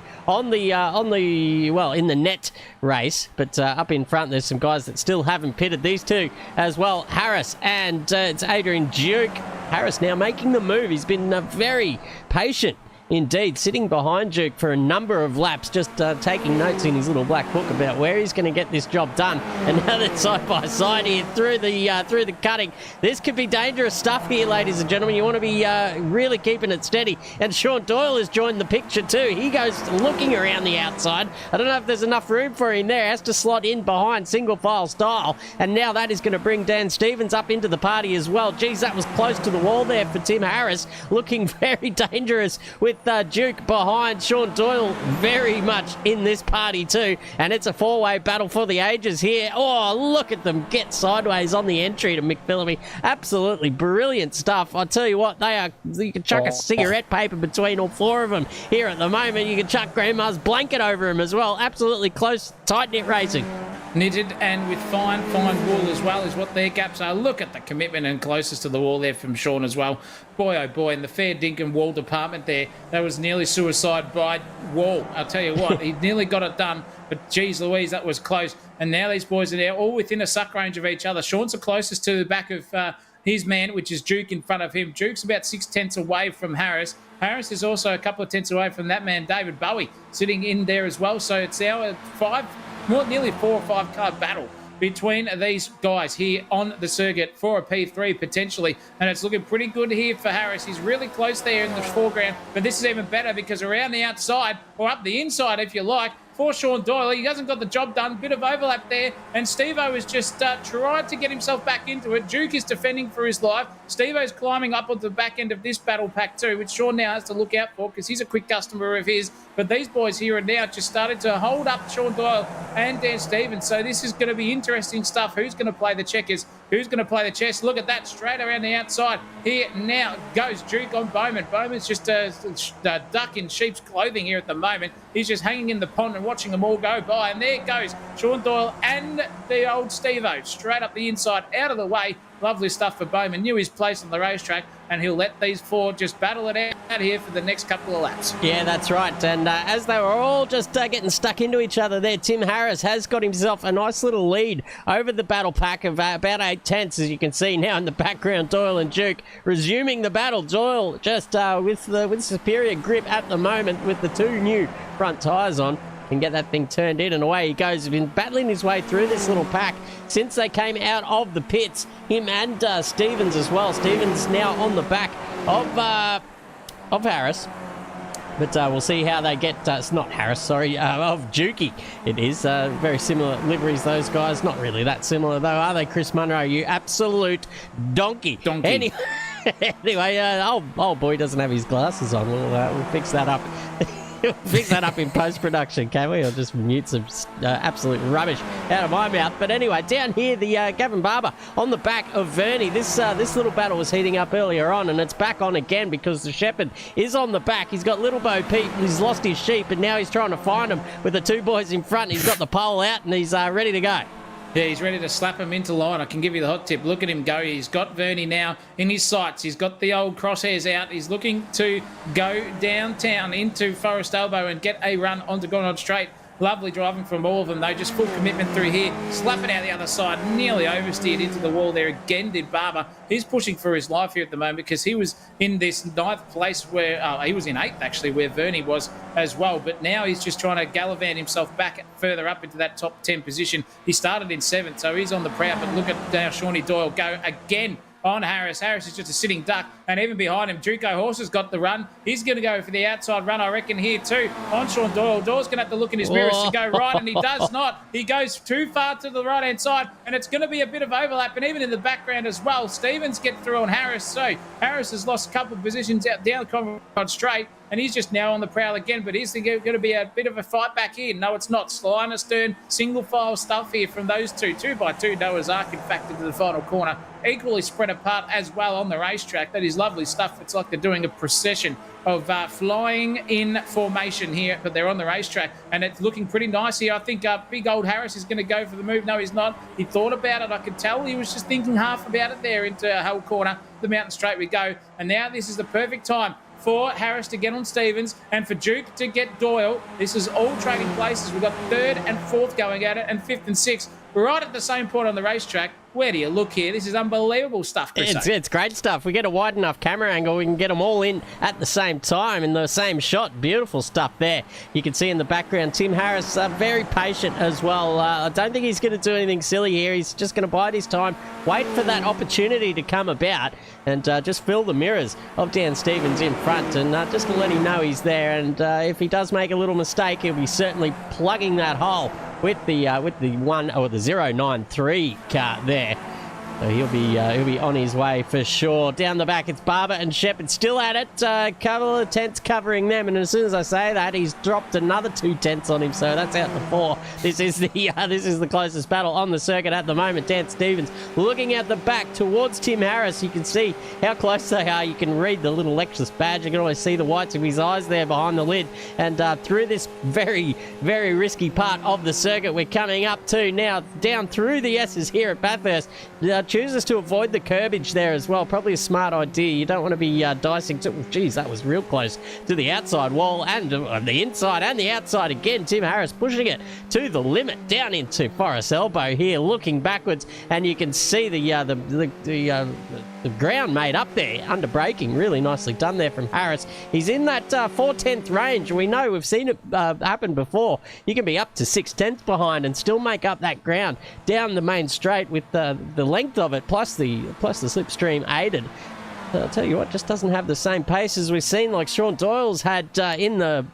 in the net race, but up in front there's some guys that still haven't pitted. These two as well, Harris and it's Adrian Duke. Harris now making the move. He's been very patient indeed, sitting behind Duke for a number of laps, just taking notes in his little black book about where he's going to get this job done. And now they're side by side here through the cutting. This could be dangerous stuff here, ladies and gentlemen. You want to be really keeping it steady. And Sean Doyle has joined the picture too. He goes looking around the outside. I don't know if there's enough room for him there. Has to slot in behind single file style. And now that is going to bring Dan Stevens up into the party as well. Geez, that was close to the wall there for Tim Harris, looking very dangerous with Duke behind. Sean Doyle very much in this party too, and it's a four-way battle for the ages here. Oh, look at them get sideways on the entry to McPhillipy. Absolutely brilliant stuff. I tell you what, you can chuck a cigarette paper between all four of them here at the moment. You can chuck Grandma's blanket over them as well. Absolutely close, tight-knit racing. Knitted and with fine wool as well is what their gaps are. Look at the commitment and closest to the wall there from Sean as well. Boy, oh boy, in the fair dinkum wall department there, that was nearly suicide by wall. I'll tell you what, he nearly got it done, but geez Louise, that was close. And now these boys are there all within a suck range of each other. Sean's the closest to the back of his man, which is Duke in front of him. Duke's about 6 tenths away from Harris. Harris is also a couple of tenths away from that man, David Bowie, sitting in there as well. So it's now nearly 4 or 5 car battle between these guys here on the circuit for a P3 potentially, and it's looking pretty good here for Harris. He's really close there in the foreground, but this is even better because around the outside, or up the inside if you like, for Sean Doyle, he hasn't got the job done. Bit of overlap there, and Steve-O is just trying to get himself back into it. Duke is defending for his life. Steve-O's climbing up onto the back end of this battle pack too, which Sean now has to look out for because he's a quick customer of his. But these boys here are now just starting to hold up Sean Doyle and Dan Stevens. So this is going to be interesting stuff. Who's going to play the checkers? Who's going to play the chess? Look at that, straight around the outside. Here now goes Duke on Bowman. Bowman's just a duck in sheep's clothing here at the moment. He's just hanging in the pond and watching them all go by. And there goes Sean Doyle and the old Steve-O straight up the inside, out of the way. Lovely stuff for Bowman. Knew his place on the racetrack, and he'll let these four just battle it out here for the next couple of laps. Yeah, that's right. And as they were all just getting stuck into each other there, Tim Harris has got himself a nice little lead over the battle pack of about 8 tenths, as you can see now in the background. Doyle and Duke resuming the battle. Doyle just with superior grip at the moment with the 2 new front tyres on. Can get that thing turned in, and away he goes. He's been battling his way through this little pack since they came out of the pits. Him and Stevens as well. Stevens now on the back of Harris. But we'll see how they get... it's not Harris, sorry, of Dukey. It is very similar liveries, those guys. Not really that similar, though, are they, Chris Munro? You absolute donkey. Anyway, old boy doesn't have his glasses on. We'll fix that up. Fix that up in post-production, can we? Or just mute some absolute rubbish out of my mouth. But anyway, down here, the Gavin Barber on the back of Vernie. This little battle was heating up earlier on, and it's back on again because the shepherd is on the back. He's got Little Bo Peep. He's lost his sheep, and now he's trying to find him with the 2 boys in front. He's got the pole out, and he's ready to go. Yeah, he's ready to slap him into line. I can give you the hot tip. Look at him go. He's got Vernie now in his sights. He's got the old crosshairs out. He's looking to go downtown into Forest Elbow and get a run onto Gonod Straight. Lovely driving from all of them, though. Just full commitment through here. Slapping out the other side. Nearly oversteered into the wall there again, did Barber. He's pushing for his life here at the moment because he was in this 9th place where... he was in 8th, actually, where Vernie was as well. But now he's just trying to gallivant himself back further up into that top 10 position. He started in 7th, so he's on the prowl. But look at now Shawnee Doyle go again on Harris. Harris is just a sitting duck, and even behind him, Duco Horse has got the run. He's going to go for the outside run, I reckon, here too, on Sean Doyle. Doyle's going to have to look in his mirrors to go right, and he does not. He goes too far to the right-hand side, and it's going to be a bit of overlap, and even in the background as well. Stevens gets through on Harris, so Harris has lost a couple of positions out down Conrad Straight. and he's just now on the prowl again. But is there going to be a bit of a fight back here? No, it's not. Sly and Astern, single file stuff here from those two. 2x2 Noah's Ark, in fact, into the final corner. Equally spread apart as well on the racetrack. That is lovely stuff. It's like they're doing a procession of flying in formation here, but they're on the racetrack, and it's looking pretty nice here. I think big old Harris is going to go for the move. No, he's not. He thought about it. I could tell he was just thinking half about it there into Hull corner. The mountain straight we go, and now this is the perfect time for Harris to get on Stevens and for Duke to get Doyle. This is all trading places. We've got third and fourth going at it, and fifth and sixth right at the same point on the racetrack. Where do you look here? This is unbelievable stuff, Chris. It's great stuff. We get a wide enough camera angle, we can get them all in at the same time in the same shot. Beautiful stuff there. You can see in the background Tim Harris, very patient as well. I don't think he's going to do anything silly here. He's just going to bide his time, wait for that opportunity to come about, and just fill the mirrors of Dan Stevens in front, and just to let him know he's there. And if he does make a little mistake, he'll be certainly plugging that hole with the 093 car there. So he'll be on his way for sure. Down the back, it's Barber and Shepherd still at it. Couple of tenths covering them, and as soon as I say that, he's dropped another 2 tenths on him. So that's out to 4. This is the closest battle on the circuit at the moment. Dan Stevens looking at the back towards Tim Harris. You can see how close they are. You can read the little Lexus badge. You can always see the whites of his eyes there behind the lid. And through this very, very risky part of the circuit, we're coming up to now down through the S's here at Bathurst. Chooses to avoid the curbage there as well. Probably a smart idea. You don't want to be dicing to... Geez, that was real close to the outside wall and the inside and the outside again. Tim Harris pushing it to the limit down into Forest Elbow here, looking backwards, and you can see the ground made up there under braking. Really nicely done there from Harris. He's in that 4/10 range. We know, we've seen it happen before. You can be up to 6/10 behind and still make up that ground down the main straight with the length of it plus the slipstream aided. I'll tell you what, just doesn't have the same pace as we've seen like Sean Doyle's had in the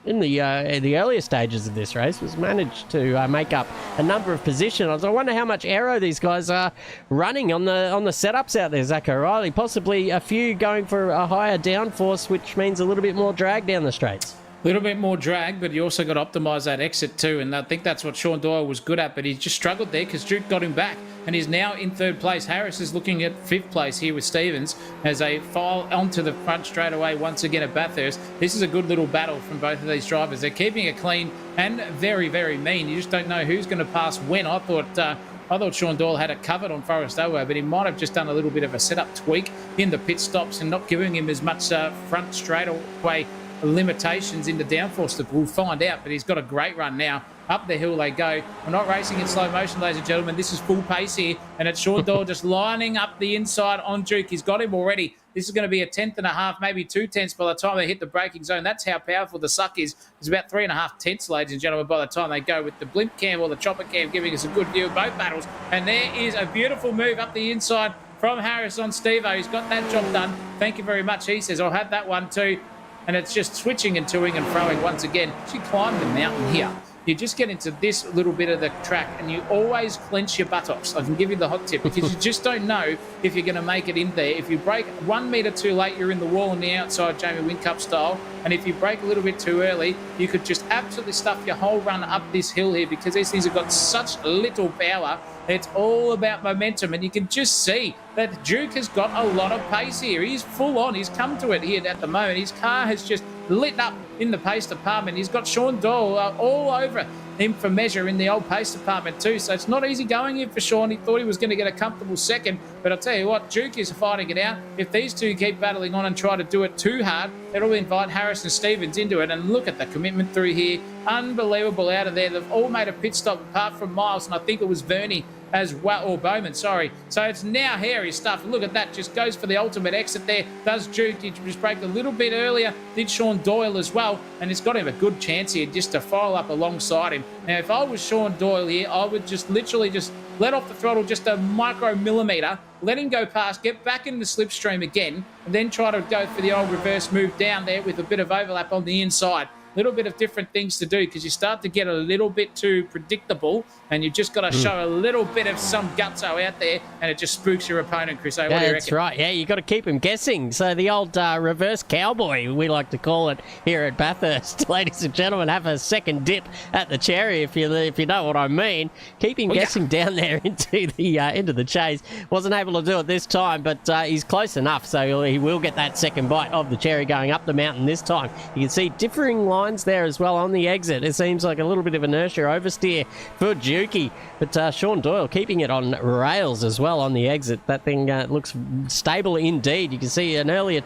earlier stages of this race. Was managed to make up a number of positions. I wonder how much aero these guys are running on the setups out there. Zach O'Reilly, possibly a few going for a higher downforce, which means a little bit more drag down the straights. A little bit more drag, but you also got to optimise that exit too, and I think that's what Sean Doyle was good at, but he just struggled there because Duke got him back, and he's now in third place. Harris is looking at fifth place here with Stevens as they file onto the front straight away once again at Bathurst. This is a good little battle from both of these drivers. They're keeping it clean and very, very mean. You just don't know who's going to pass when. I thought Sean Doyle had it covered on Forest Elbow, but he might have just done a little bit of a setup tweak in the pit stops and not giving him as much front straightaway limitations into downforce. We'll find out, but he's got a great run now. Up the hill they go. We're not racing in slow motion, ladies and gentlemen. This is full pace here, and it's Sean Doyle just lining up the inside on Duke. He's got him already. This is going to be a 10th and a half, maybe 2 tenths by the time they hit the braking zone. That's how powerful the suck is. It's about 3.5 tenths, ladies and gentlemen, by the time they go with the blimp cam or the chopper cam, giving us a good view of both battles. And there is a beautiful move up the inside from Harris on Steve-O. He's got that job done. Thank you very much, he says. I'll have that one too. And it's just switching and toing and throwing once again. She climbed the mountain here. You just get into this little bit of the track and you always clench your buttocks. I can give you the hot tip because you just don't know if you're going to make it in there. If you break 1 metre too late, you're in the wall on the outside, Jamie Whincup style. And if you break a little bit too early, you could just absolutely stuff your whole run up this hill here because these things have got such little power. It's all about momentum, and you can just see that Duke has got a lot of pace here. He's full on. He's come to it here at the moment. His car has just lit up in the pace department. He's got Sean Doyle all over him for measure in the old pace department too. So it's not easy going here for Sean. He thought he was going to get a comfortable second, but I'll tell you what, Duke is fighting it out. If these two keep battling on and try to do it too hard, it'll invite Harris and Stevens into it. And look at the commitment through here. Unbelievable out of there. They've all made a pit stop apart from Miles, and I think it was Verney as well, or Bowman, sorry. So it's now hairy stuff. Look at that, just goes for the ultimate exit there. Does Duke, did just break a little bit earlier, did Sean Doyle as well, and it's got him a good chance here just to file up alongside him. Now, if I was Sean Doyle here, I would just literally just let off the throttle just a micromillimetre, let him go past, get back in the slipstream again, and then try to go for the old reverse move down there with a bit of overlap on the inside. little bit of different things to do, because you start to get a little bit too predictable, and you've just got to show a little bit of some gutso out there, and it just spooks your opponent, Chris. What do you reckon? That's right. Yeah, you got to keep him guessing. So the old reverse cowboy, we like to call it here at Bathurst. Ladies and gentlemen, have a second dip at the cherry, if you know what I mean. Keep him guessing down there into the chase. Wasn't able to do it this time, but he's close enough, so he will get that second bite of the cherry going up the mountain this time. You can see differing lines there as well on the exit. It seems like a little bit of inertia oversteer for Dukey, but Sean Doyle keeping it on rails as well on the exit. That thing looks stable indeed. You can see an earlier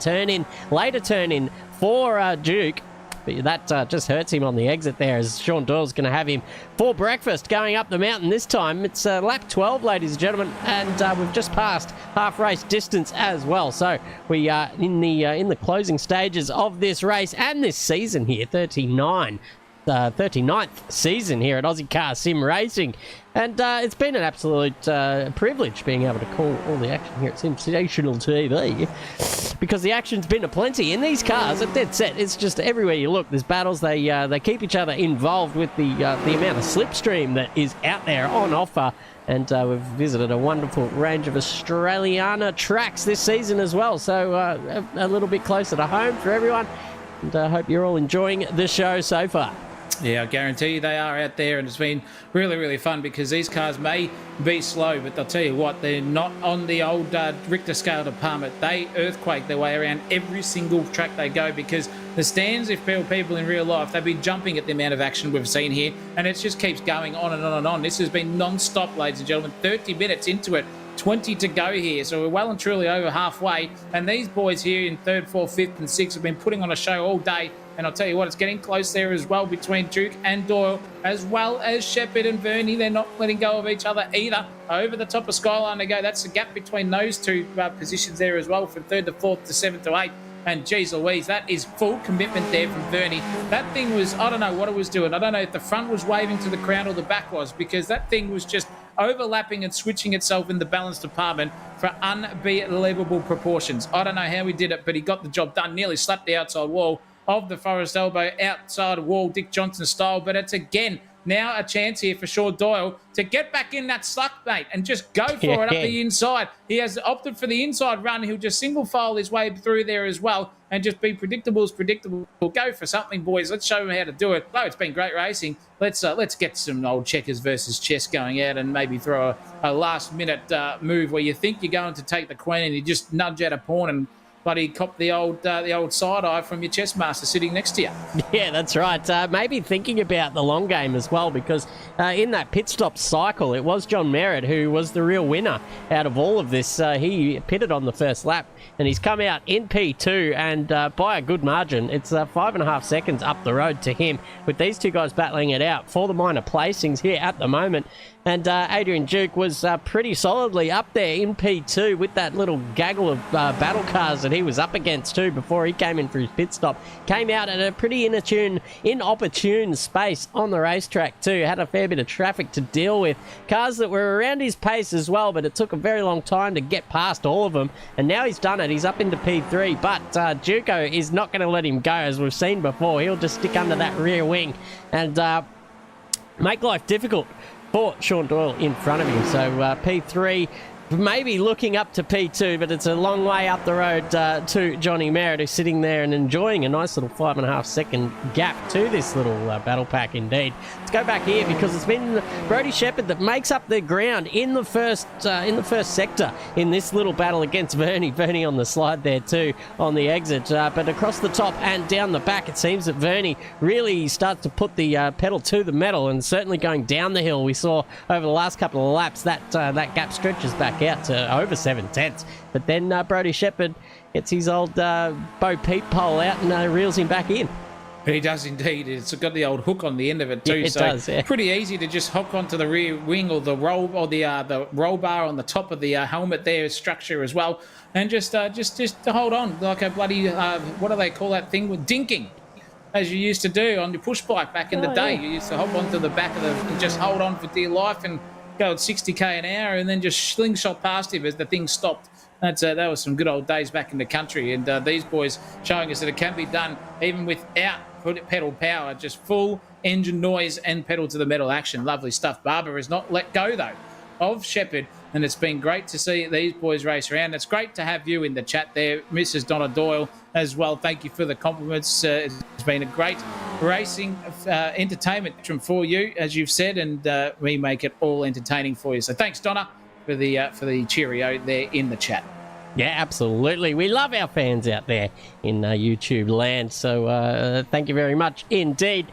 later turn in for Duke. But that just hurts him on the exit there, as Sean Doyle's going to have him for breakfast going up the mountain this time. It's lap 12, ladies and gentlemen, and we've just passed half race distance as well. So we are in the closing stages of this race and this season here, 39th season here at Ozicar Sim Racing. And it's been an absolute privilege being able to call all the action here at Sensational TV, because the action's been aplenty in these cars. At dead set, it's just everywhere you look. There's battles. They keep each other involved with the amount of slipstream that is out there on offer. And we've visited a wonderful range of Australiana tracks this season as well. So a little bit closer to home for everyone. And I hope you're all enjoying the show so far. Yeah, I guarantee you they are out there, and it's been really, really fun, because these cars may be slow, but I'll tell you what, they're not on the old Richter scale department. They earthquake their way around every single track they go, because the stands, if people in real life, they've been jumping at the amount of action we've seen here, and it just keeps going on and on and on. This has been non-stop, ladies and gentlemen, 30 minutes into it. 20 to go here, so we're well and truly over halfway, and these boys here in 3rd, 4th, 5th and 6th have been putting on a show all day. And I'll tell you what, it's getting close there as well between Duke and Doyle, as well as Shepherd and Verney. They're not letting go of each other either. Over the top of Skyline they go. That's the gap between those two positions there as well, from 3rd to 4th to 7th to 8th. And geez Louise, that is full commitment there from Verney. That thing was, I don't know what it was doing. I don't know if the front was waving to the crowd or the back was, because that thing was just overlapping and switching itself in the balance department for unbelievable proportions. I don't know how he did it, but he got the job done. Nearly slapped the outside wall of the Forest Elbow, outside wall, Dick Johnson style. But it's again now a chance here for Sean Doyle to get back in that suck, mate, and just go for it up the inside. He has opted for the inside run. He'll just single file his way through there as well, and just be predictable as predictable. We'll go for something, boys. Let's show him how to do it. Oh, it's been great racing. Let's get some old checkers versus chess going out, and maybe throw a last-minute move where you think you're going to take the queen and you just nudge out a pawn and bloody cop the old side eye from your chess master sitting next to you. Yeah, that's right. Maybe thinking about the long game as well, because in that pit stop cycle, it was John Merritt who was the real winner out of all of this. He pitted on the first lap, and he's come out in P2, and by a good margin. It's 5.5 seconds up the road to him, with these two guys battling it out for the minor placings here at the moment. And Adrian Duke was pretty solidly up there in P2 with that little gaggle of battle cars that he was up against too before he came in for his pit stop. Came out at a pretty inopportune space on the racetrack too. Had a fair bit of traffic to deal with. Cars that were around his pace as well, but it took a very long time to get past all of them. And now he's done it. He's up into P3, but Duco is not going to let him go, as we've seen before. He'll just stick under that rear wing and make life difficult for Sean Doyle in front of him. So P3 maybe looking up to P2, but it's a long way up the road to Johnny Merritt, who's sitting there and enjoying a nice little 5.5 second gap to this little battle pack indeed. Let's go back here, because it's been Brodie Shepherd that makes up the ground in the first sector in this little battle against Verney. Verney on the slide there too on the exit, but across the top and down the back, it seems that Verney really starts to put the pedal to the metal, and certainly going down the hill. We saw over the last couple of laps that gap stretches back out to over 7/10. But then Brodie Shepherd gets his old Bo Peep pole out and reels him back in. He does indeed. It's got the old hook on the end of it too. Yeah, it does, yeah. Pretty easy to just hook onto the rear wing or the roll bar on the top of the helmet there structure as well, and just to hold on like a bloody what do they call that thing with dinking, as you used to do on your push bike back in the day. Yeah. You used to hop onto the back of and just hold on for dear life and go at 60k an hour, and then just slingshot past him as the thing stopped. That was some good old days back in the country, and these boys showing us that it can be done even without pedal power, just full engine noise and pedal to the metal action. Lovely stuff. Barber has not let go, though, of Shepherd, and it's been great to see these boys race around. It's great to have you in the chat there, Mrs. Donna Doyle, as well. Thank you for the compliments. It's been a great racing entertainment for you, as you've said, and we make it all entertaining for you. So thanks, Donna, for the cheerio there in the chat. Yeah, absolutely. We love our fans out there in YouTube land. So thank you very much indeed.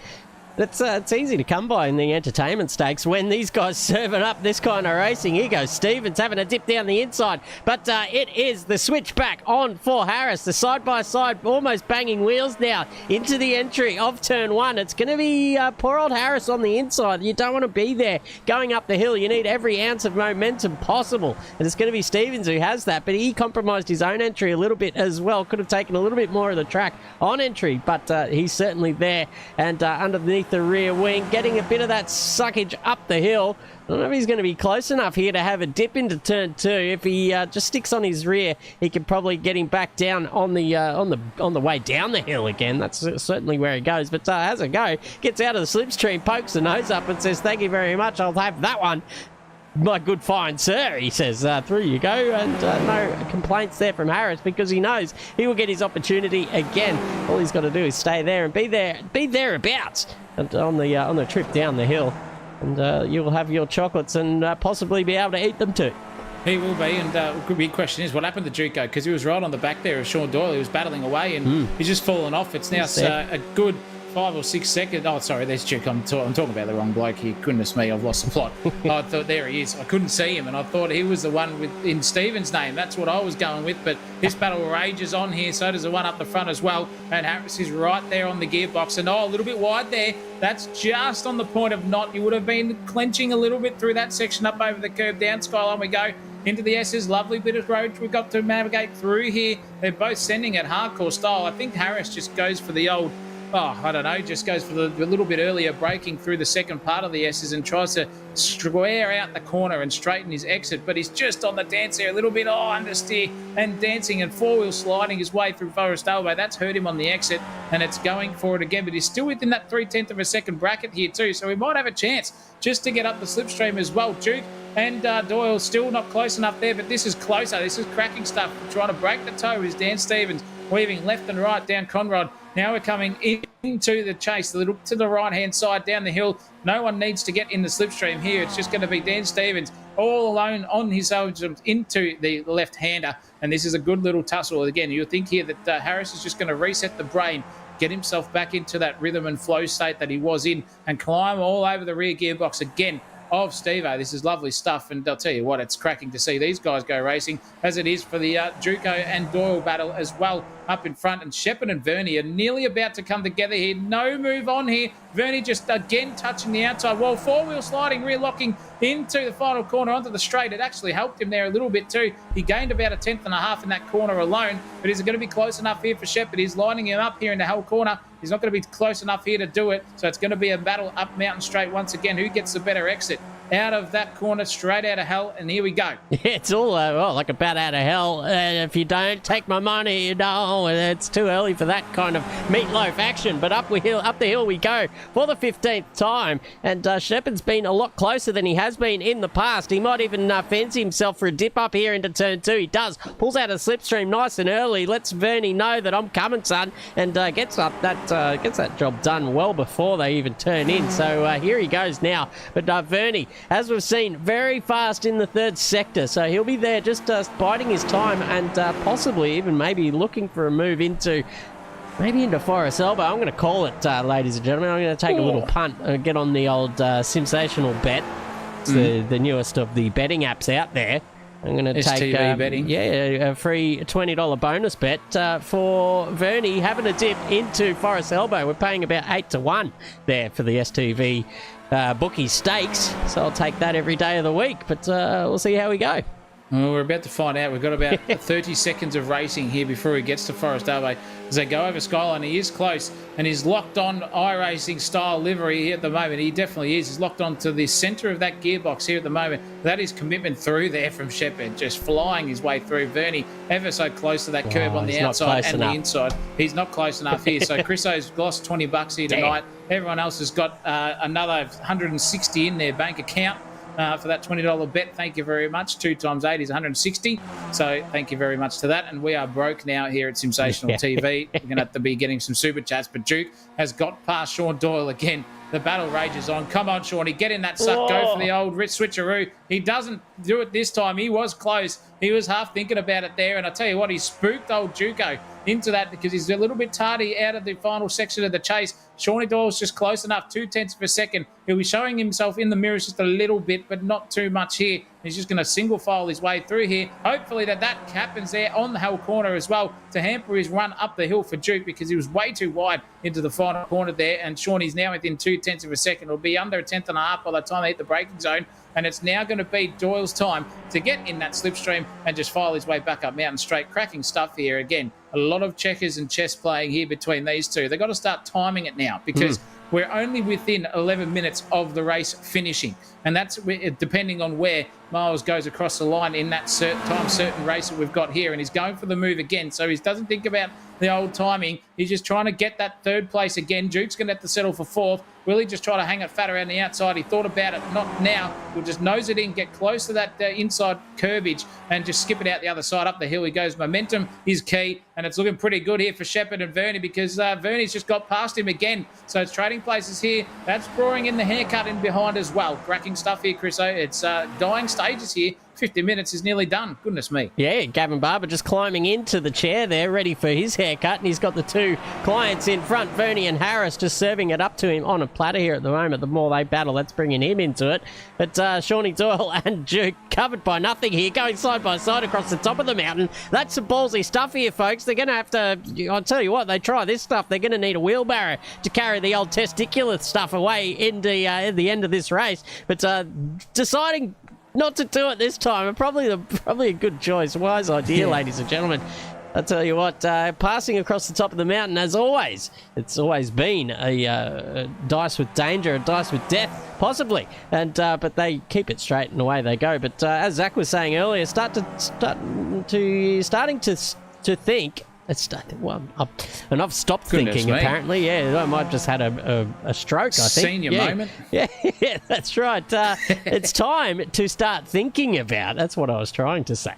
It's easy to come by in the entertainment stakes when these guys serving up this kind of racing. Here goes Stevens having a dip down the inside, but it is the switchback on for Harris. The side-by-side almost banging wheels now into the entry of turn one. It's going to be poor old Harris on the inside. You don't want to be there going up the hill. You need every ounce of momentum possible, and it's going to be Stevens who has that, but he compromised his own entry a little bit as well. Could have taken a little bit more of the track on entry, but he's certainly there, and underneath the rear wing, getting a bit of that suckage up the hill. I don't know if he's going to be close enough here to have a dip into turn two. If he just sticks on his rear, he could probably get him back down on the way down the hill again. That's certainly where he goes. But has a go, gets out of the slipstream, pokes the nose up, and says, "Thank you very much. I'll have that one. My good fine sir," he says. Through you go, and no complaints there from Harris, because he knows he will get his opportunity again. All he's got to do is stay there and be thereabouts and on the trip down the hill, and you will have your chocolates and possibly be able to eat them too. He will be, and the big question is what happened to Juco, because he was right on the back there of Sean Doyle. He was battling away, and he's just fallen off. It's now a good 5 or 6 seconds. Oh, sorry, there's Duke. I'm talking about the wrong bloke here. Goodness me, I've lost the plot. I thought, there he is. I couldn't see him, and I thought he was the one in Stevens' name. That's what I was going with, but this battle rages on here. So does the one up the front as well, and Harris is right there on the gearbox, and a little bit wide there. That's just on the point of not. You would have been clenching a little bit through that section up over the curve. Down Skyline we go. Into the S's, lovely bit of road we've got to navigate through here. They're both sending it hardcore style. I think Harris just goes for the old, I don't know, just goes for the little bit earlier braking through the second part of the S's and tries to square out the corner and straighten his exit, but he's just on the dance there a little bit, understeer and dancing and four-wheel sliding his way through Forest Elbow. That's hurt him on the exit, and it's going for it again, but he's still within that 3/10 of a second bracket here too, so we might have a chance just to get up the slipstream as well. Duke and Doyle still not close enough there, but this is closer. This is cracking stuff. Trying to break the toe is Dan Stevens, weaving left and right down Conrad. Now we're coming into the chase, a little to the right-hand side down the hill. No one needs to get in the slipstream here. It's just going to be Dan Stevens all alone on his own into the left-hander, and this is a good little tussle. Again, you'll think here that Harris is just going to reset the brain, get himself back into that rhythm and flow state that he was in, and climb all over the rear gearbox again of Steve-O. This is lovely stuff, and I'll tell you what, it's cracking to see these guys go racing, as it is for the Juco and Doyle battle as well up in front. And Shepherd and Verney are nearly about to come together here. No move on here. Verney just again touching the outside wall, four-wheel sliding, rear locking into the final corner onto the straight. It actually helped him there a little bit too. He gained about 1/10 and a half in that corner alone, but is it going to be close enough here for Shepherd? He's lining him up here in the hell corner. He's not going to be close enough here to do it, so it's going to be a battle up Mountain Straight once again. Who gets the better exit out of that corner, straight out of hell? And here we go. It's all like a bat out of hell. If you don't take my money, it's too early for that kind of meatloaf action. But up the hill we go for the 15th time, and Shepherd's been a lot closer than he has been in the past. He might even fancy himself for a dip up here into turn two. He does. Pulls out a slipstream nice and early. Lets Verney know that I'm coming, son, and gets that job done well before they even turn in. So here he goes now. But Verney, as we've seen, very fast in the third sector, so he'll be there just biding his time and possibly even maybe looking for a move into Forest Elbow. I'm going to call it, ladies and gentlemen. I'm going to take a little punt and get on the old Sensational Bet. It's the newest of the betting apps out there. I'm going to take betting. A free $20 bonus bet for Verney having a dip into Forest Elbow. We're paying about 8-1 there for the STV bookie stakes, so I'll take that every day of the week, but we'll see how we go. Well, we're about to find out. We've got about 30 seconds of racing here before he gets to Forest Ave. As they go over Skyline, he is close, and he's locked on iRacing style livery here at the moment. He definitely is. He's locked on to the centre of that gearbox here at the moment. That is commitment through there from Shepherd, just flying his way through. Vernie ever so close to that curb on the outside and the inside. He's not close enough here. So Chriso's lost $20 here tonight. Everyone else has got another 160 in their bank account. For that $20 bet. Thank you very much. 2 times 8 is 160. So thank you very much to that. And we are broke now here at Sensational TV. We're going to have to be getting some super chats. But Duke has got past Sean Doyle again. The battle rages on. Come on, Shawnee. Get in that suck. Go for the old switcheroo. He doesn't do it this time. He was close. He was half thinking about it there. And I tell you what, he spooked old Juco into that because he's a little bit tardy out of the final section of the chase. Shawnee Doyle's just close enough, 0.2 of a second. He'll be showing himself in the mirrors just a little bit, but not too much here. He's just going to single file his way through here. Hopefully that happens there on the hill corner as well to hamper his run up the hill for Duke because he was way too wide into the final corner there. And Shawnee's now within 0.2 of a second. It'll be under a 1/10 and a half by the time they hit the braking zone. And it's now going to be Doyle's time to get in that slipstream and just file his way back up Mountain Straight. Cracking stuff here. Again, a lot of checkers and chess playing here between these two. They've got to start timing it now because we're only within 11 minutes of the race finishing. And that's depending on where Miles goes across the line in that certain race that we've got here. And he's going for the move again. So he doesn't think about the old timing. He's just trying to get that third place again. Duke's going to have to settle for fourth. Will he just try to hang it fat around the outside? He thought about it. Not now. We'll just nose it in, get close to that inside curvage and just skip it out the other side. Up the hill he goes. Momentum is key. And it's looking pretty good here for Shepherd and Vernie because Vernie's just got past him again. So it's trading places here. That's drawing in the haircut in behind as well. Cracking stuff here, Chriso. It's dying stages here. 50 minutes is nearly done. Goodness me. Yeah, Gavin Barber just climbing into the chair there, ready for his haircut, and he's got the 2 clients in front, Vernie and Harris, just serving it up to him on a platter here at the moment. The more they battle, that's bringing him into it. But Shawnee Doyle and Duke covered by nothing here, going side by side across the top of the mountain. That's some ballsy stuff here, folks. They're going to have to, I'll tell you what, they try this stuff, they're going to need a wheelbarrow to carry the old testicular stuff away in the end of this race. But deciding not to do it this time. Probably a good choice. Wise idea, ladies and gentlemen. I tell you what, passing across the top of the mountain, as always, it's always been a dice with danger, a dice with death, possibly. And but they keep it straight and away they go. But as Zach was saying earlier, starting to think. And I've stopped thinking, apparently. Yeah, I might have just had a stroke, I think. Senior moment. Yeah, that's right. It's time to start thinking about, that's what I was trying to say,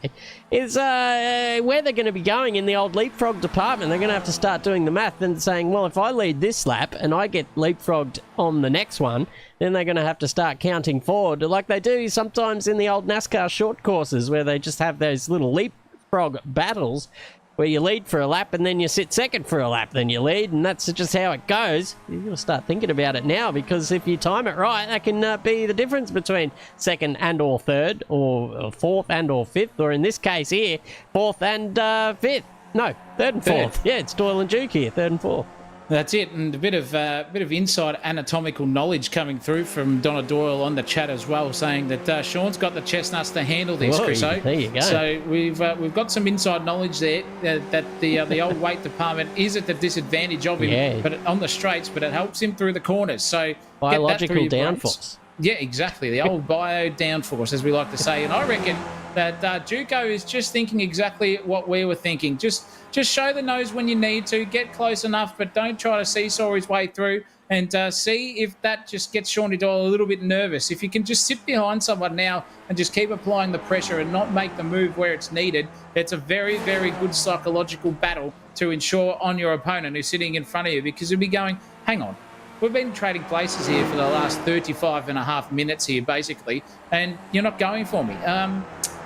is where they're going to be going in the old leapfrog department. They're going to have to start doing the math and saying, well, if I lead this lap and I get leapfrogged on the next one, then they're going to have to start counting forward like they do sometimes in the old NASCAR short courses where they just have those little leapfrog battles where you lead for a lap and then you sit second for a lap, then you lead, and that's just how it goes. You've got to start thinking about it now because if you time it right, that can be the difference between second and or third, or fourth and or fifth, or in this case here, fourth and fifth. No, third and fourth. Yeah, it's Doyle and Duke here, third and fourth. That's it, and a bit of inside anatomical knowledge coming through from Donna Doyle on the chat as well, saying that Sean's got the chestnuts to handle this, Chriso. There you go. So we've got some inside knowledge there that the old weight department is at the disadvantage of him, but on the straights, but it helps him through the corners. So biological downforce. Yeah, exactly. The old bio downforce, as we like to say. And I reckon that Juco is just thinking exactly what we were thinking. Just show the nose when you need to, get close enough, but don't try to seesaw his way through and see if that just gets Shawnee Doyle a little bit nervous. If you can just sit behind someone now and just keep applying the pressure and not make the move where it's needed, it's a very, very good psychological battle to ensure on your opponent who's sitting in front of you, because he'll be going, hang on, we've been trading places here for the last 35 and a half minutes here, basically, and you're not going for me.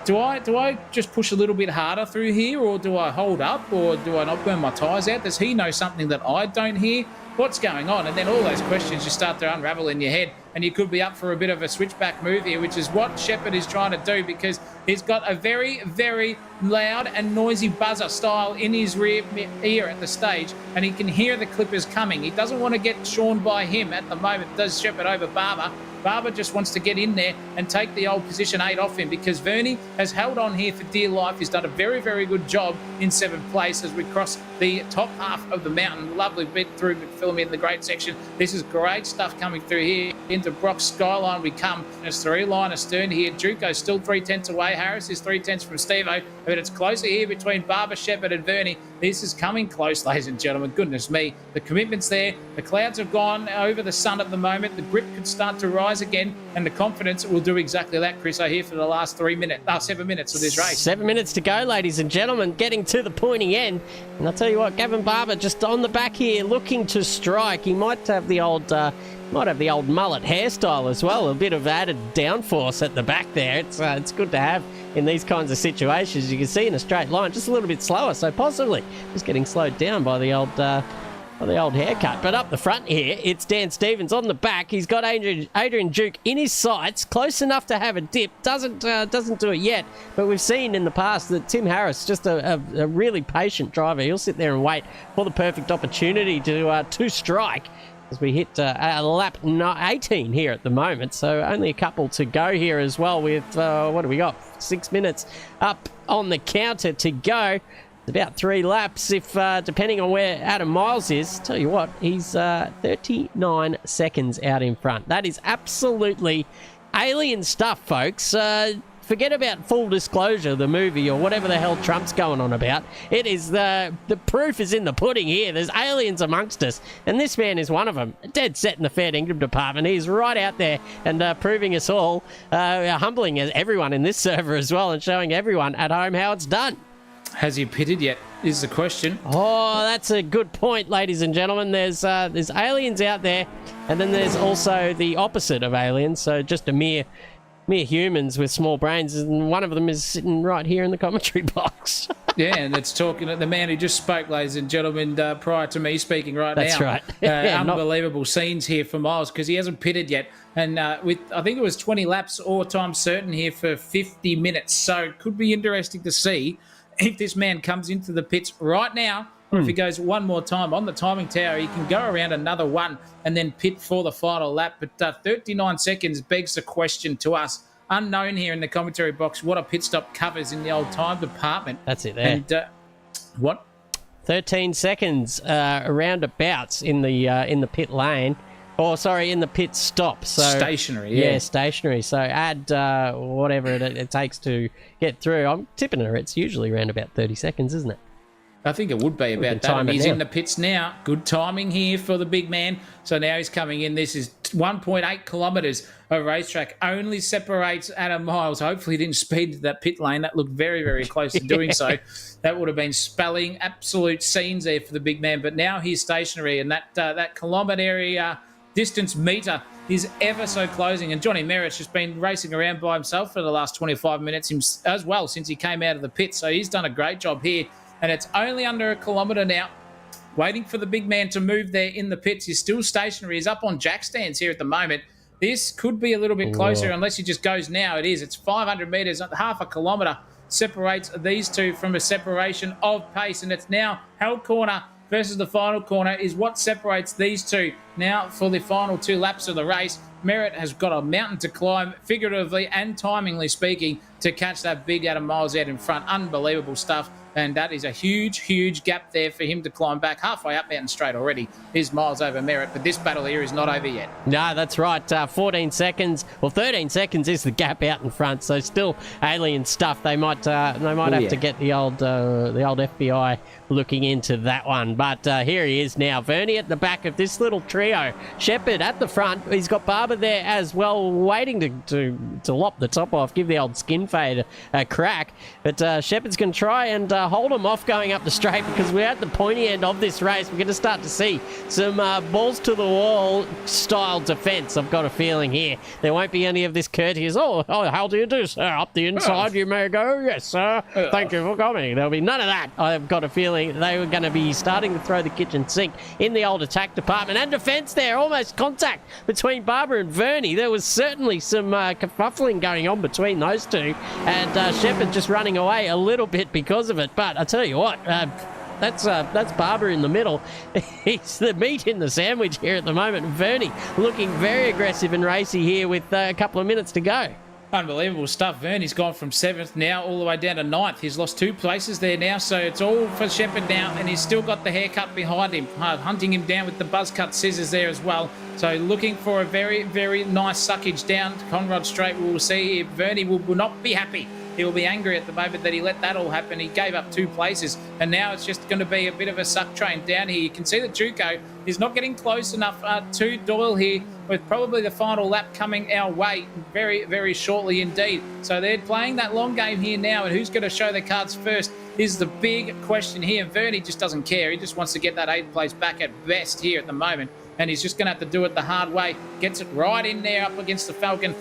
Do I just push a little bit harder through here, or do I hold up, or do I not burn my tyres out? Does he know something that I don't hear? What's going on? And then all those questions just start to unravel in your head, and you could be up for a bit of a switchback move here, which is what Shepherd is trying to do, because he's got a very, very loud and noisy buzzer style in his rear ear at the stage, and he can hear the clippers coming. He doesn't want to get Sean by him at the moment, does Shepherd over Barber. Barber just wants to get in there and take the old position 8 off him, because Verney has held on here for dear life. He's done a very, very good job in 7th place as we cross the top half of the mountain. Lovely bit through McPhillamy in the great section. This is great stuff coming through here. Into Brock's skyline we come. There's 3 line astern here. Juco's still 3/10 away. Harris is 3/10 from Steve-O, but it's closer here between Barber, Shepherd and Verney. This is coming close, ladies and gentlemen. Goodness me. The commitment's there. The clouds have gone over the sun at the moment. The grip could start to rise again, and the confidence will do exactly that, Chris. I hear for the last 7 minutes of this race. 7 minutes to go, ladies and gentlemen, getting to the pointy end. And I'll tell you what, Gavin Barber just on the back here, looking to strike. He might have the old mullet hairstyle as well. A bit of added downforce at the back there. It's good to have in these kinds of situations. You can see in a straight line, just a little bit slower, so possibly just getting slowed down by the old haircut. But up the front here, it's Dan Stevens on the back. He's got Adrian Duke in his sights, close enough to have a dip. Doesn't do it yet, but we've seen in the past that Tim Harris, just a really patient driver. He'll sit there and wait for the perfect opportunity to strike. As we hit lap 18 here at the moment, so only a couple to go here as well with, what do we got, 6 minutes up on the counter to go. It's about 3 laps, if depending on where Adam Miles is. Tell you what, he's 39 seconds out in front. That is absolutely alien stuff, folks. Forget about Full Disclosure, the movie, or whatever the hell Trump's going on about. It is the proof is in the pudding here. There's aliens amongst us, and this man is one of them. Dead set in the fair dinkum department. He's right out there and proving us all, humbling everyone in this server as well, and showing everyone at home how it's done. Has he pitted yet, is the question. Oh, that's a good point, ladies and gentlemen. There's aliens out there, and then there's also the opposite of aliens, so just a mere humans with small brains, and one of them is sitting right here in the commentary box. Yeah, and it's talking to the man who just spoke, ladies and gentlemen, prior to me speaking right That's now. Right. Unbelievable scenes here for Miles, because he hasn't pitted yet. And with, I think it was 20 laps or time certain here for 50 minutes. So it could be interesting to see if this man comes into the pits right now, or if he goes one more time on the timing tower. He can go around another one and then pit for the final lap. But 39 seconds begs the question to us, unknown here in the commentary box, what a pit stop covers in the old time department. That's it there. And what? 13 seconds roundabouts in the pit lane. Oh, sorry, in the pit stop. So stationary, yeah. Yeah, stationary. So add whatever it takes to get through. I'm tipping her. It's usually around about 30 seconds, isn't it? I think it would be about that. And he's in the pits now. Good timing here for the big man. So now he's coming in. This is 1.8 kilometres of racetrack. Only separates Adam Miles. Hopefully he didn't speed to that pit lane. That looked very, very close to doing so. That would have been spelling absolute scenes there for the big man. But now he's stationary, and that kilometre distance meter is ever so closing. And Johnny Merritt's just been racing around by himself for the last 25 minutes as well since he came out of the pit. So he's done a great job here. And it's only under a kilometre now. Waiting for the big man to move there in the pits. He's still stationary. He's up on jack stands here at the moment. This could be a little bit closer unless he just goes now. It is. It's 500 metres, half a kilometre separates these two from a separation of pace. And it's now held corner versus the final corner is what separates these two. Now for the final 2 laps of the race, Merritt has got a mountain to climb, figuratively and timingly speaking, to catch that big Adam Miles out in front. Unbelievable stuff. And that is a huge, huge gap there for him to climb back. Halfway up Mountain Straight already is Miles over Merritt, but this battle here is not over yet. No, that's right. 14 seconds, well, 13 seconds is the gap out in front, so still alien stuff. They might have to get the old FBI looking into that one. But here he is now. Verney at the back of this little trio. Shepherd at the front. He's got Barber there as well, waiting to lop the top off, give the old skin fade a crack. But Shepherd's going to try and hold him off going up the straight, because we're at the pointy end of this race. We're going to start to see some balls to the wall style defence. I've got a feeling here there won't be any of this courteous, oh, how do you do, sir? Up the inside you may go. Yes, sir. Thank you for coming. There'll be none of that. I've got a feeling they were going to be starting to throw the kitchen sink in the old attack department and defence there. Almost contact between Barber and Verney. There was certainly some kerfuffling going on between those two, and Shepherd just running away a little bit because of it. But I tell you what, That's Barber in the middle. He's the meat in the sandwich here at the moment. Vernie looking very aggressive and racy here with a couple of minutes to go. Unbelievable stuff. Vernie's gone from 7th now all the way down to 9th. He's lost 2 places there now, so it's all for Shepherd now, and he's still got the haircut behind him, hunting him down with the buzz cut scissors there as well. So looking for a very, very nice suckage down Conrod Straight. We will see if Vernie will not be happy. He will be angry at the moment that he let that all happen. He gave up 2 places, and now it's just going to be a bit of a suck train down here. You can see that Juco is not getting close enough to Doyle here, with probably the final lap coming our way very, very shortly indeed. So they're playing that long game here now, and who's going to show their cards first is the big question here. Vernie just doesn't care. He just wants to get that 8th place back at best here at the moment, and he's just going to have to do it the hard way. Gets it right in there up against the Falcon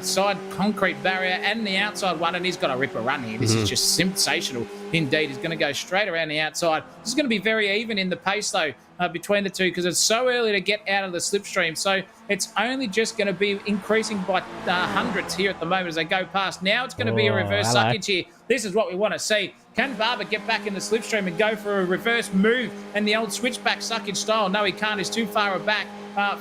side concrete barrier and the outside one, and he's got a ripper run here. This is just sensational indeed. He's going to go straight around the outside. This is going to be very even in the pace though between the two, because it's so early to get out of the slipstream. So it's only just going to be increasing by hundreds here at the moment as they go past. Now it's going to be a reverse suckage here. This is what we want to see. Can Barber get back in the slipstream and go for a reverse move and the old switchback suckage style? No, he can't. He's too far back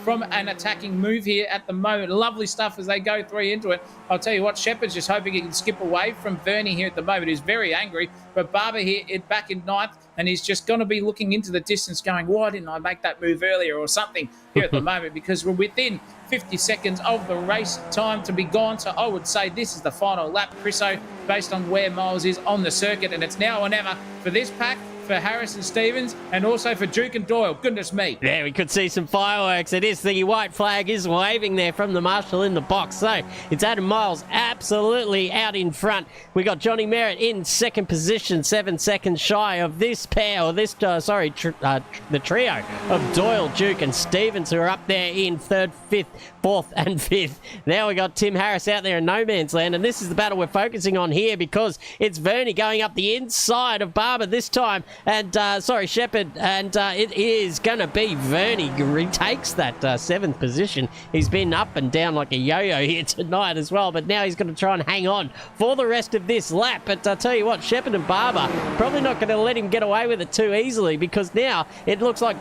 from an attacking move here at the moment. Lovely stuff as they go 3 into it. I'll tell you what, Shepherd's just hoping he can skip away from Vernie here at the moment. He's very angry, but Barber here back in 9th, and he's just going to be looking into the distance going, why didn't I make that move earlier or something here at the moment, because we're within 50 seconds of the race time to be gone. So I would say this is the final lap, Chriso, based on where Miles is on the circuit, and it's now or never for this pack, for Harris and Stevens, and also for Duke and Doyle. Goodness me. There, we could see some fireworks. It is the white flag is waving there from the marshal in the box. So it's Adam Miles absolutely out in front. We got Johnny Merritt in 2nd position, 7 seconds shy of this pair, or this, the trio of Doyle, Duke and Stevens, who are up there in 3rd, 5th, 4th and 5th. Now we got Tim Harris out there in no man's land, and this is the battle we're focusing on here, because it's Vernie going up the inside of Barber this time. And, Shepherd, and it is going to be Vernie retakes that 7th position. He's been up and down like a yo-yo here tonight as well, but now he's going to try and hang on for the rest of this lap. But I'll tell you what, Shepherd and Barber probably not going to let him get away with it too easily, because now it looks like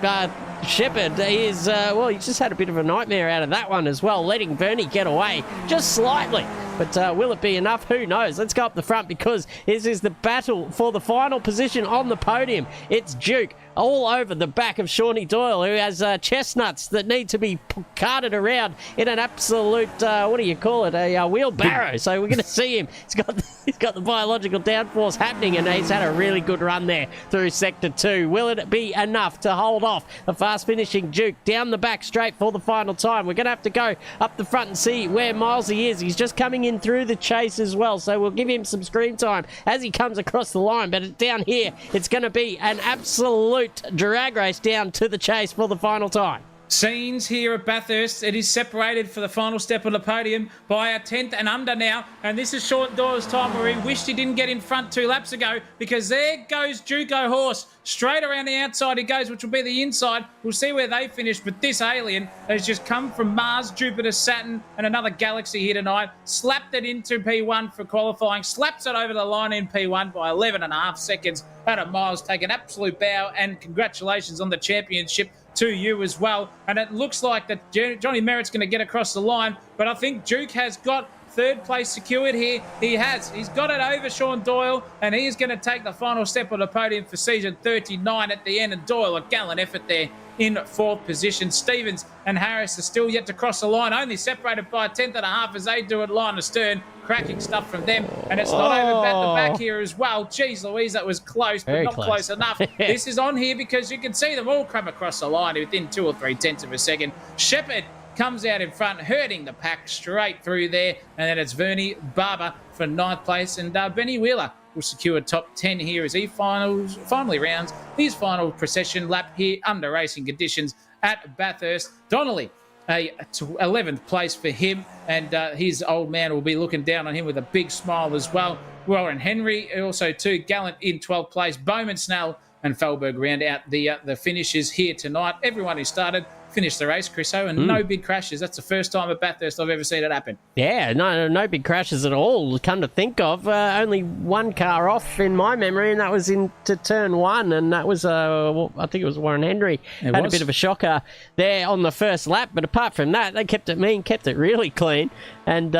Shepherd is, he just had a bit of a nightmare out of that one as well, letting Vernie get away just slightly. But will it be enough? Who knows? Let's go up the front, because this is the battle for the final position on the podium. It's Duke all over the back of Shawnee Doyle, who has chestnuts that need to be carted around in an absolute, a wheelbarrow. So we're going to see him. He's got the biological downforce happening, and he's had a really good run there through Sector 2. Will it be enough to hold off a fast-finishing Duke down the back straight for the final time? We're going to have to go up the front and see where Milesy is. He's just coming in through the chase as well, so we'll give him some screen time as he comes across the line. But down here, it's going to be an absolute drag race down to the chase for the final time. Scenes here at Bathurst. It is separated for the final step on the podium by a 10th and under now. And this is Sean Doyle's time where he wished he didn't get in front 2 laps ago, because there goes Juco Horse. Straight around the outside he goes, which will be the inside. We'll see where they finish. But this alien has just come from Mars, Jupiter, Saturn, and another galaxy here tonight. Slapped it into P1 for qualifying. Slaps it over the line in P1 by 11.5 seconds. Adam Miles take an absolute bow, and congratulations on the championship to you as well. And it looks like that Johnny Merritt's going to get across the line, but I think Duke has got 3rd place secured here. He has. He's got it over Sean Doyle, and he is going to take the final step on the podium for season 39 at the end. And Doyle, a gallant effort there in 4th position. Stevens and Harris are still yet to cross the line, only separated by a 10.5 as they do it line astern. Cracking stuff from them, and it's not over at the back here as well. Jeez Louise, that was close, but not close enough. This is on here because you can see them all come across the line within 2 or 3 tenths of a second. Shepherd comes out in front, hurting the pack straight through there, and then it's Vernie Barber for 9th place, and Benny Wheeler will secure top 10 here as he finally rounds his final procession lap here under racing conditions at Bathurst. Donnelly, a 11th place for him, and his old man will be looking down on him with a big smile as well. Warren Henry also too, gallant in 12th place. Bowman, Snell and Felberg round out the finishes here tonight. Everyone who started finished the race, Chriso, and no big crashes. That's the first time at Bathurst I've ever seen it happen. Yeah, no big crashes at all, come to think of. Only one car off in my memory, and that was into turn one, and that was, I think it was Warren Henry. Had a bit of a shocker there on the first lap, but apart from that, they kept it mean, kept it really clean, and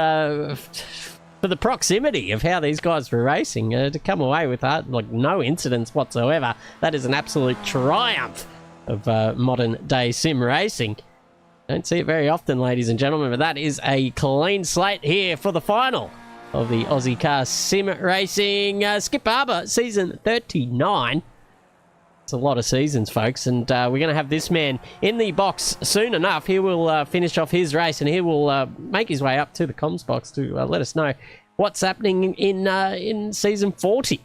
for the proximity of how these guys were racing, to come away with that, like no incidents whatsoever, that is an absolute triumph of modern day sim racing. Don't see it very often, ladies and gentlemen, but that is a clean slate here for the final of the Ozicar sim racing. Skip Barber, season 39. It's a lot of seasons, folks, and we're going to have this man in the box soon enough. He will finish off his race, and he will make his way up to the comms box to let us know what's happening in season 40.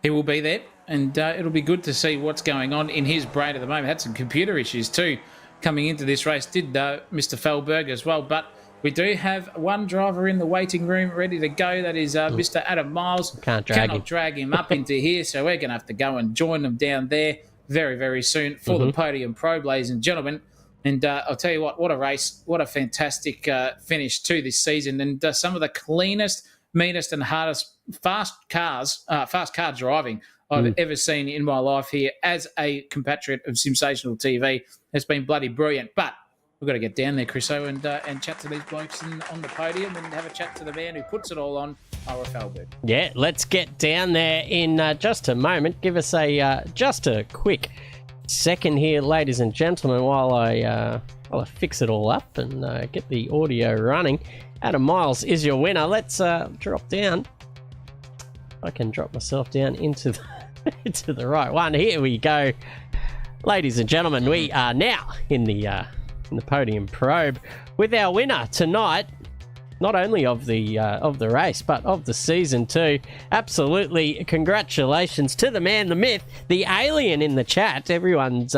He will be there, and it'll be good to see what's going on in his brain at the moment. Had some computer issues too coming into this race, did Mr. Fellberg as well, but we do have one driver in the waiting room ready to go. That is Mr. Adam Miles. Cannot drag him up into here, so we're going to have to go and join them down there very, very soon for the Podium Probe, ladies and gentlemen. And I'll tell you what a race, what a fantastic finish to this season. And some of the cleanest, meanest and hardest fast car driving I've ever seen in my life here as a compatriot of Sensational TV. Has been bloody brilliant. But we've got to get down there, Chriso, and chat to these blokes on the podium and have a chat to the man who puts it all on, Ira Felberg. Yeah, let's get down there in just a moment. Give us just a quick second here, ladies and gentlemen, while I fix it all up and get the audio running. Adam Miles is your winner. Let's drop down. I can drop myself down into the right one. Here we go. Ladies and gentlemen, we are now in the Podium Probe with our winner tonight, not only of the race but of the season too. Absolutely, congratulations to the man, the myth, the alien in the chat. Everyone's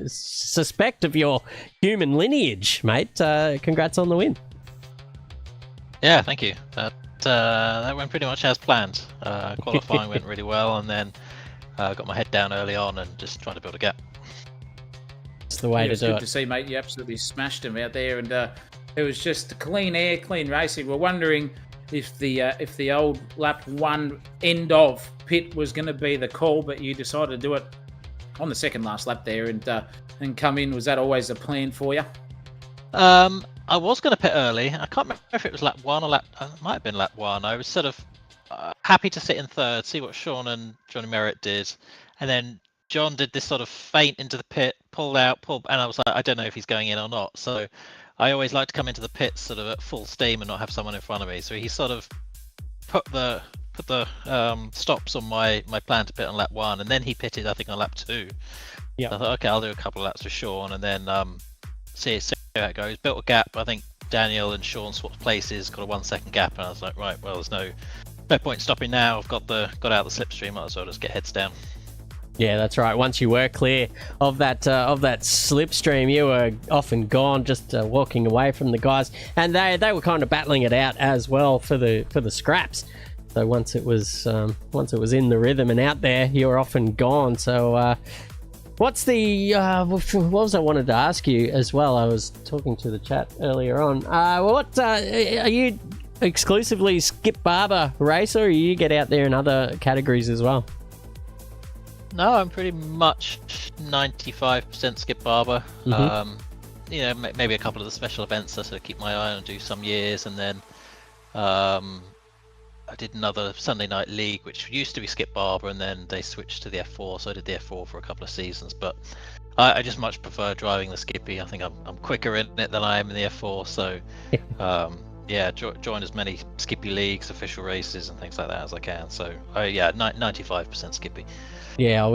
suspect of your human lineage, mate. Congrats on the win. Yeah, thank you. That went pretty much as planned. Qualifying went really well, and then got my head down early on and just trying to build a gap. It's the way to do it. Good to see, mate. You absolutely smashed him out there, and it was just clean air, clean racing. We're wondering if the old lap one end of pit was going to be the call, but you decided to do it on the second last lap there and come in. Was that always the plan for you? I was going to pit early. I can't remember if it was lap one or it might have been lap one. I was sort of happy to sit in third, see what Sean and Johnny Merritt did, and then John did this sort of feint into the pit, pulled, and I was like, I don't know if he's going in or not. So I always like to come into the pits sort of at full steam and not have someone in front of me. So he sort of put the stops on my plan to pit on lap one, and then he pitted, I think, on lap two. Yeah. So I thought, okay, I'll do a couple of laps with Sean, and then see how it goes. Built a gap. I think Daniel and Sean swapped places, got a 1 second gap, and I was like, right, well, there's no point stopping now. I've got out of the slipstream, might as well just get heads down. Yeah, that's right. Once you were clear of that slipstream, you were off and gone, just walking away from the guys, and they were kind of battling it out as well for the scraps. So once it was in the rhythm and out there, you were off and gone. So what's the what was I wanted to ask you as well? I was talking to the chat earlier on. What are you exclusively Skip Barber racer, or you get out there in other categories as well? No, I'm pretty much 95% Skip Barber. Maybe a couple of the special events I sort of keep my eye on, do some years, and then I did another Sunday Night League, which used to be Skip Barber, and then they switched to the F4, so I did the F4 for a couple of seasons. But I just much prefer driving the Skippy. I think I'm quicker in it than I am in the F4, so join as many Skippy leagues, official races, and things like that as I can. So 95% Skippy. Yeah, I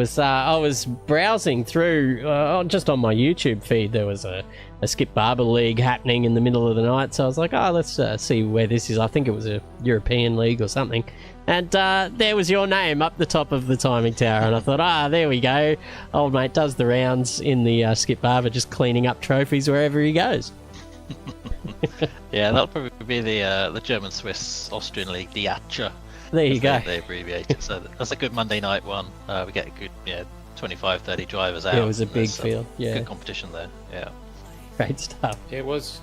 was browsing through just on my YouTube feed. There was a Skip Barber League happening in the middle of the night, so I was like, let's see where this is. I think it was a European league or something, and there was your name up the top of the timing tower, and I thought, there we go. Old mate does the rounds in the Skip Barber, just cleaning up trophies wherever he goes. Yeah, that'll probably be the German, Swiss, Austrian league, the ACHA. There you go. They abbreviate it, so that's a good Monday night one. We get a good 25-30 drivers out. Yeah, it was a big field. Yeah, good competition there. Yeah. Great stuff. It was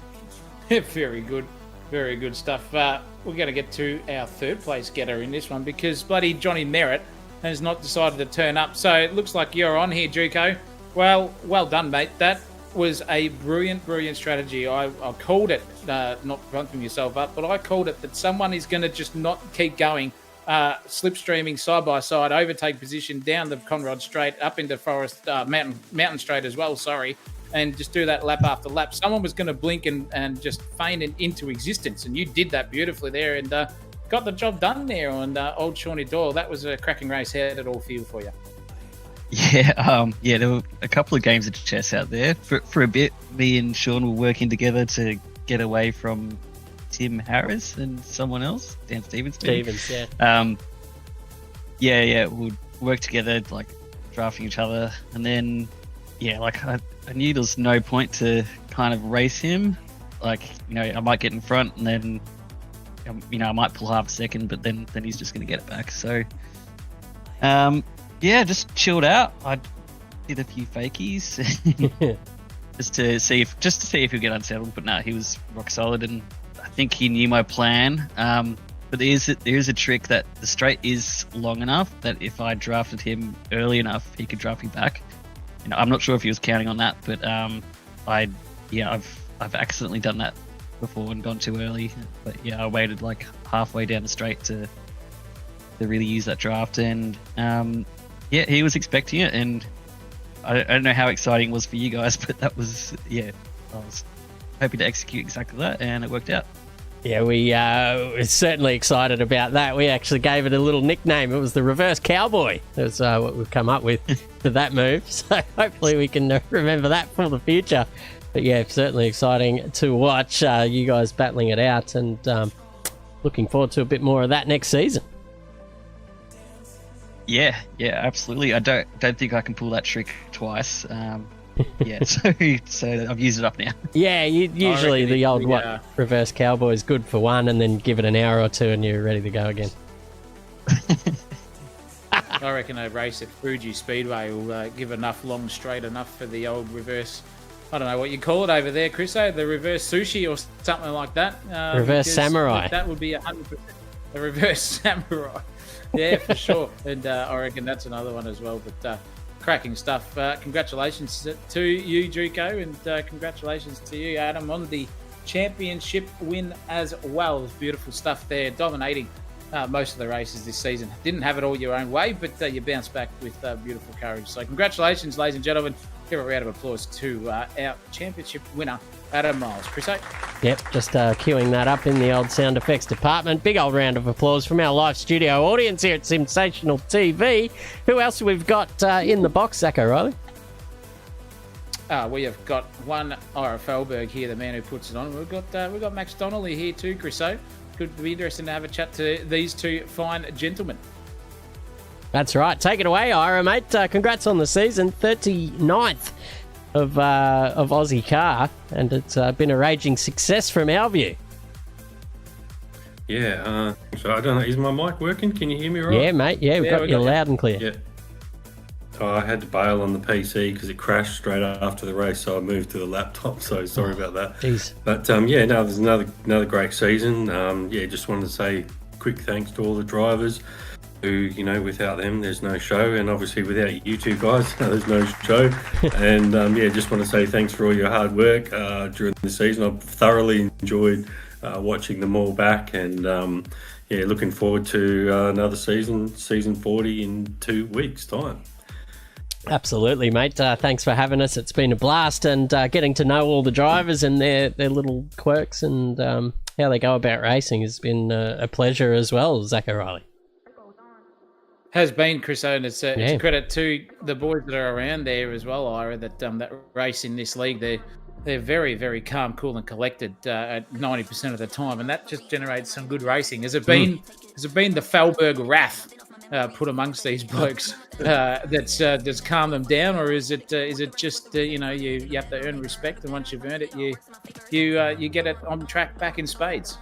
very good. Very good stuff. We're going to get to our third place getter in this one because bloody Johnny Merritt has not decided to turn up. So it looks like you're on here, Juco. Well done, mate. That was a brilliant strategy. I called it, not bumping yourself up, but I called it that someone is going to just not keep going, slipstreaming side by side, overtake position down the Conrod Straight, up into Forest Mountain Straight as well, and just do that lap after lap. Someone was going to blink and just feign it into existence, and you did that beautifully there and got the job done there on old Shawnee Doyle. That was a cracking race. How did it all feel for you? Yeah, there were a couple of games of chess out there. For a bit, me and Sean were working together to get away from Tim Harris and someone else, Dan Stevens, yeah. Yeah, we'd work together, like drafting each other, and then I knew there was no point to kind of race him. Like, I might get in front and then, I might pull half a second, but then he's just going to get it back. So, just chilled out. I did a few fakies just to see if he'd get unsettled. But no, he was rock solid, and I think he knew my plan. But there is a trick that the straight is long enough that if I drafted him early enough, he could draft me back. I'm not sure if he was counting on that, but I've accidentally done that before and gone too early. But I waited like halfway down the straight to really use that draft, and he was expecting it, and I don't know how exciting it was for you guys, but that was I was hoping to execute exactly that, and it worked out. Yeah, we were certainly excited about that. We actually gave it a little nickname. It was the reverse cowboy. That's what we've come up with for that move. So hopefully we can remember that for the future. But yeah, certainly exciting to watch you guys battling it out, and looking forward to a bit more of that next season. Yeah, absolutely. I don't think I can pull that trick twice. So I've used it up now. Yeah, usually the old reverse cowboy is good for one, and then give it an hour or two and you're ready to go again. I reckon a race at Fuji Speedway will give enough long straight enough for the old reverse. I don't know what you call it over there, Chriso, the reverse sushi or something like that. Reverse samurai. That would be 100%. A reverse samurai. Yeah, for sure. And I reckon that's another one as well. But cracking stuff. Congratulations to you, Juco, and congratulations to you, Adam, on the championship win as well. It was beautiful stuff there, dominating most of the races this season. Didn't have it all your own way, but you bounced back with beautiful courage. So congratulations, ladies and gentlemen. Give a round of applause to our championship winner, Adam Miles. Chriso? Yep, just queuing that up in the old sound effects department. Big old round of applause from our live studio audience here at Sensational TV. Who else we've got in the box, Zach O'Reilly? We have got one Ira Felberg here, the man who puts it on. We've got Max Donnelly here too, Chriso. Could be interesting to have a chat to these two fine gentlemen. That's right. Take it away, Ira, mate. Congrats on the season. 39th of Ozicar, and it's been a raging success from our view. Yeah, so I don't know. Is my mic working? Can you hear me right? Yeah, mate. Yeah, we've got you loud and clear. Yeah. Oh, I had to bail on the PC because it crashed straight after the race, so I moved to the laptop. So sorry about that. Jeez. But there's another great season. Just wanted to say quick thanks to all the drivers who, without them, there's no show, and obviously without you two guys, there's no show. And just want to say thanks for all your hard work during the season. I've thoroughly enjoyed watching them all back, and looking forward to another season 40 in 2 weeks' time. Absolutely, mate. Thanks for having us. It's been a blast, and getting to know all the drivers and their little quirks and how they go about racing has been a pleasure as well, Zach O'Reilly. Has been, Chris, and it's a credit to the boys that are around there as well, Ira, that race in this league. They're very, very calm, cool, and collected at 90% of the time, and that just generates some good racing. Has it been the Felberg wrath put amongst these blokes that's calmed them down, or is it just you have to earn respect, and once you've earned it, you get it on track back in spades?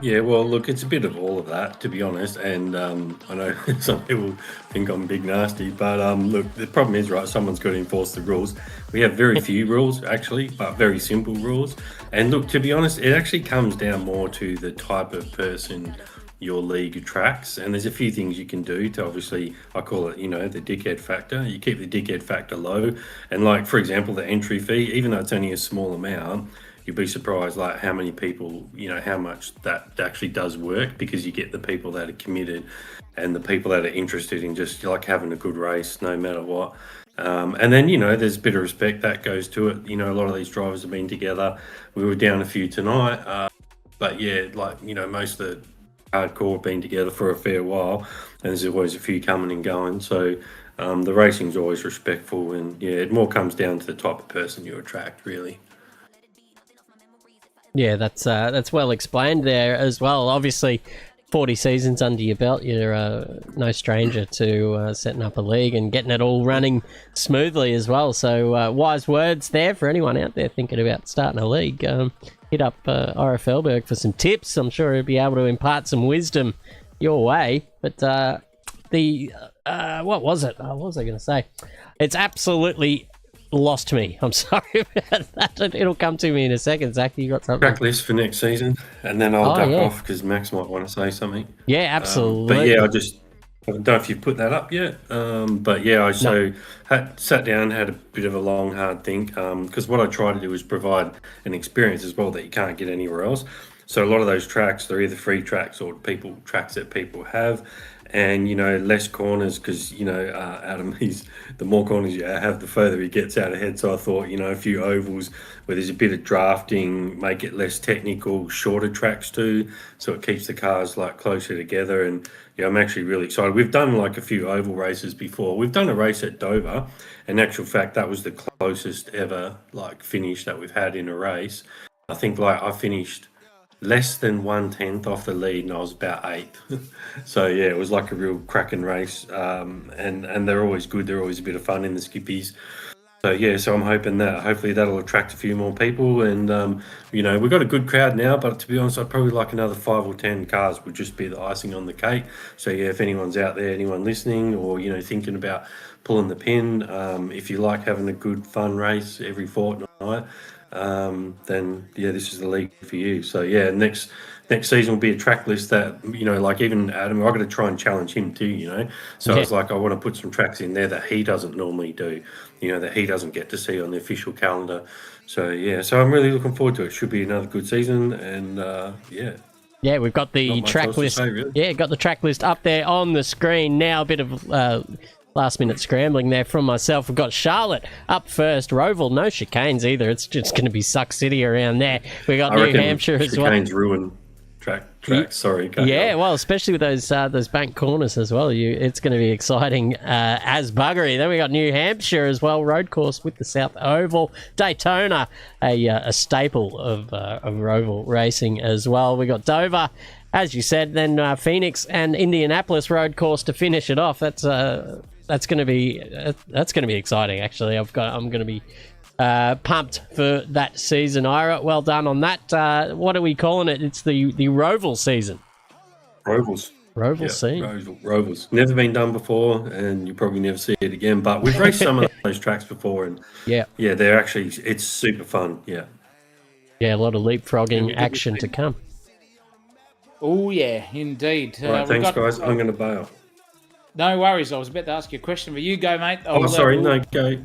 Yeah, well, look, it's a bit of all of that, to be honest. And I know some people think I'm big nasty, but look, the problem is, right, someone's got to enforce the rules. We have very few rules, actually, but very simple rules. And look, to be honest, it actually comes down more to the type of person your league attracts. And there's a few things you can do to, obviously, I call it, the dickhead factor. You keep the dickhead factor low. And like, for example, the entry fee, even though it's only a small amount, you'll be surprised like how many people, how much that actually does work, because you get the people that are committed and the people that are interested in just like having a good race no matter what. And then, there's a bit of respect that goes to it. A lot of these drivers have been together. We were down a few tonight. But yeah, like, most of the hardcore have been together for a fair while, and there's always a few coming and going. So the racing's always respectful, and yeah, it more comes down to the type of person you attract, really. Yeah, that's well explained there as well. Obviously, 40 seasons under your belt, you're no stranger to setting up a league and getting it all running smoothly as well. So wise words there for anyone out there thinking about starting a league. Hit up Ira Felberg for some tips. I'm sure he'll be able to impart some wisdom your way. But what was it? What was I going to say? It's absolutely lost me. I'm sorry about that. It'll come to me in a second. Zach, you got something? Track list for next season, and then I'll duck off because Max might want to say something. Yeah, absolutely. But yeah, I don't know if you've put that up yet. But yeah, sat down, had a bit of a long, hard think, because what I try to do is provide an experience as well that you can't get anywhere else. So a lot of those tracks, they're either free tracks or tracks that people have. And, less corners because, Adam, the more corners you have, the further he gets out ahead. So I thought, a few ovals where there's a bit of drafting, make it less technical, shorter tracks too. So it keeps the cars like closer together. And yeah, I'm actually really excited. We've done like a few oval races before. We've done a race at Dover. In actual fact, that was the closest ever like finish that we've had in a race. I think I finished less than 1/10 off the lead, and I was about 8th. So yeah, it was like a real cracking race. And they're always good. They're always a bit of fun in the skippies. So yeah, so I'm hoping that hopefully that'll attract a few more people. And we've got a good crowd now, but to be honest, I'd probably like another 5 or 10 cars would just be the icing on the cake. So yeah, if anyone's out there, anyone listening, or thinking about pulling the pin, if you like having a good fun race every fortnight, then yeah, this is the league for you. So yeah, next season will be a track list that like even Adam, I've got to try and challenge him too. So it's like I want to put some tracks in there that he doesn't normally do, that he doesn't get to see on the official calendar. So yeah, so I'm really looking forward to it. Should be another good season, and yeah, we've got the track list. Really. Yeah, got the track list up there on the screen now. A bit of last minute scrambling there from myself. We've got Charlotte up first. Roval, no chicanes either. It's just going to be Suck City around there. We got New Hampshire as well. Chicanes ruin tracks. Sorry. Yeah, well, especially with those bank corners as well. It's going to be exciting as buggery. Then we got New Hampshire as well. Road course with the South Oval. Daytona, a staple of Roval racing as well. We got Dover, as you said. Then Phoenix and Indianapolis road course to finish it off. That's going to be exciting. Actually, I'm going to be pumped for that season. Ira, well done on that. What are we calling it? It's the Roval season. Rovals. Roval season. Rovals. Never been done before, and you probably never see it again. But we've raced some of those tracks before, and yeah, they're actually it's super fun. Yeah, a lot of leapfrogging action to come. Oh yeah, indeed. Right, thanks, guys. I'm going to bail. No worries. I was about to ask you a question, but you go, mate. Sorry. No, go.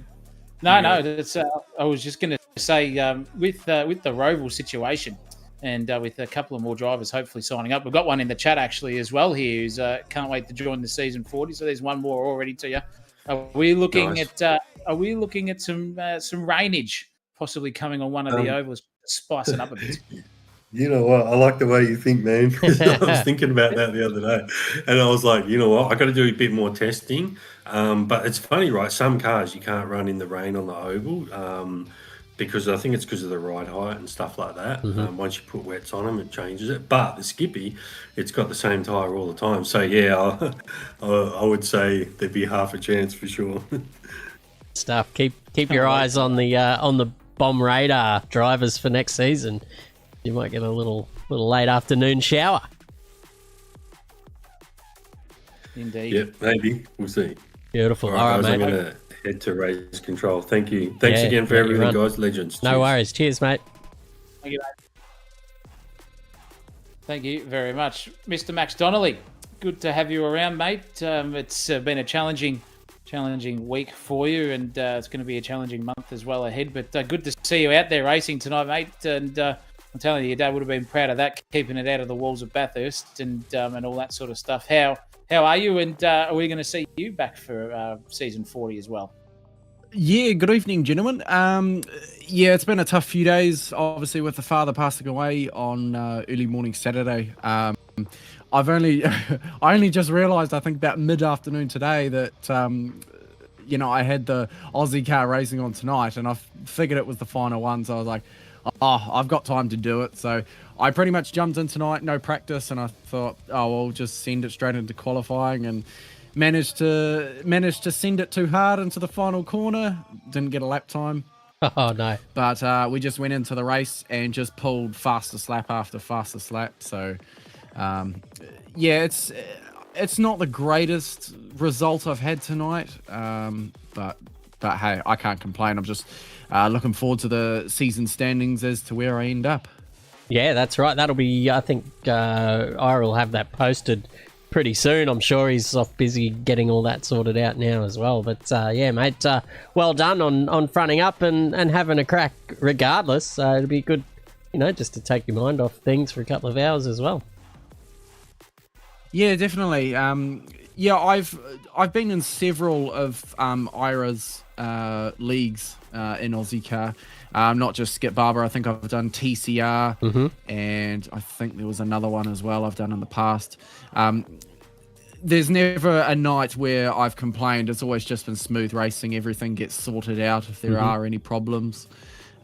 No. That's. I was just going to say with the Roval situation, and with a couple of more drivers hopefully signing up. We've got one in the chat actually as well here who's can't wait to join the season 40. So there's one more already to you. Are we looking at some rainage possibly coming on one of the ovals, spicing up a bit? You know what? I like the way you think, man. I was thinking about that the other day, and I was like, you know what? I got to do a bit more testing. But it's funny, right? Some cars you can't run in the rain on the oval because I think it's because of the ride height and stuff like that. Mm-hmm. Once you put wets on them, it changes it. But the Skippy, it's got the same tyre all the time. So yeah, I would say there'd be half a chance for sure. Stuff. Keep your eyes on the bomb radar drivers for next season. You might get a little late afternoon shower. Indeed. Yep, maybe. We'll see. Beautiful. All All right, right, guys, mate. I'm going to head to race control. Thank you. Thanks Yeah, again for yeah, you everything, run. guys. Legends. No Cheers. worries. Cheers, mate. Thank you, mate. Thank you very much, Mr. Max Donnelly. Good to have you around, mate. It's been a challenging week for you, and it's going to be a challenging month as well ahead. But good to see you out there racing tonight, mate. And I'm telling you, your dad would have been proud of that, keeping it out of the walls of Bathurst and all that sort of stuff. How are you? And are we going to see you back for season 40 as well? Yeah, good evening, gentlemen. Yeah, it's been a tough few days, obviously, with the father passing away on early morning Saturday. I only just realised, I think about mid-afternoon today, that I had the Ozicar racing on tonight, and I figured it was the final one, so I was like, oh, I've got time to do it. So I pretty much jumped in tonight, no practice, and I thought, oh, I'll just send it straight into qualifying, and managed to send it too hard into the final corner. Didn't get a lap time. Oh, no. But we just went into the race and just pulled fastest lap after fastest lap. So, yeah, it's not the greatest result I've had tonight. But hey, I can't complain. I'm just looking forward to the season standings as to where I end up. Yeah, that's right. That'll be, I think, Ira will have that posted pretty soon. I'm sure he's off busy getting all that sorted out now as well. But yeah, mate, well done on fronting up and having a crack regardless. It'll be good, just to take your mind off things for a couple of hours as well. Yeah, definitely. Yeah, I've been in several of Ira's leagues in Ozicar. Not just Skip Barber. I think I've done TCR, and I think there was another one as well I've done in the past. There's never a night where I've complained. It's always just been smooth racing. Everything gets sorted out if there are any problems.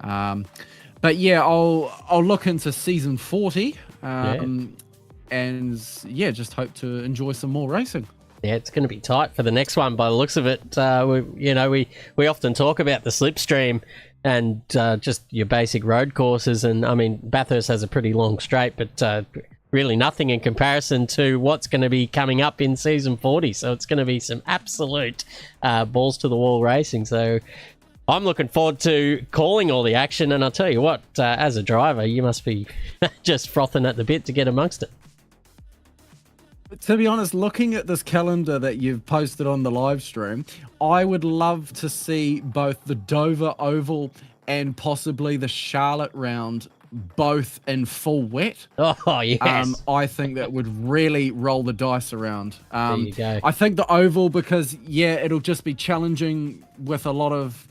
But yeah, I'll look into season 40, and yeah, just hope to enjoy some more racing. Yeah, it's going to be tight for the next one by the looks of it. We often talk about the slipstream and just your basic road courses. And I mean, Bathurst has a pretty long straight, but really nothing in comparison to what's going to be coming up in season 40. So it's going to be some absolute balls to the wall racing. So I'm looking forward to calling all the action. And I'll tell you what, as a driver, you must be just frothing at the bit to get amongst it. To be honest, looking at this calendar that you've posted on the live stream, I would love to see both the Dover Oval and possibly the Charlotte round both in full wet. Oh, yes. I think that would really roll the dice around. There you go. I think the Oval, because, yeah, it'll just be challenging with a lot of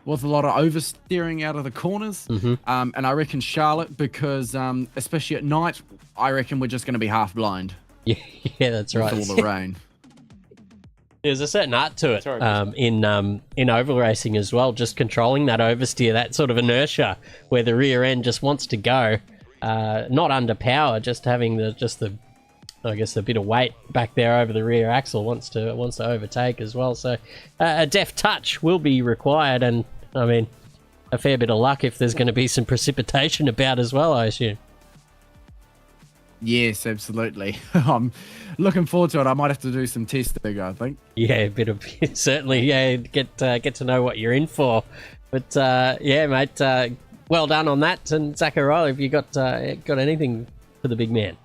oversteering out of the corners. And I reckon Charlotte, because especially at night, I reckon we're just going to be half blind. Yeah, that's right. With all the rain. There's a certain art to it in oval racing as well, just controlling that oversteer, that sort of inertia where the rear end just wants to go, not under power, just having the bit of weight back there over the rear axle wants to overtake as well. So a deft touch will be required, and I mean a fair bit of luck if there's going to be some precipitation about as well, I assume. Yes, absolutely. I'm looking forward to it. I might have to do some testing, I think. Yeah, a bit of certainly. Yeah, get to know what you're in for. But yeah, mate. Well done on that. And Zachariah, have you got anything for the big man?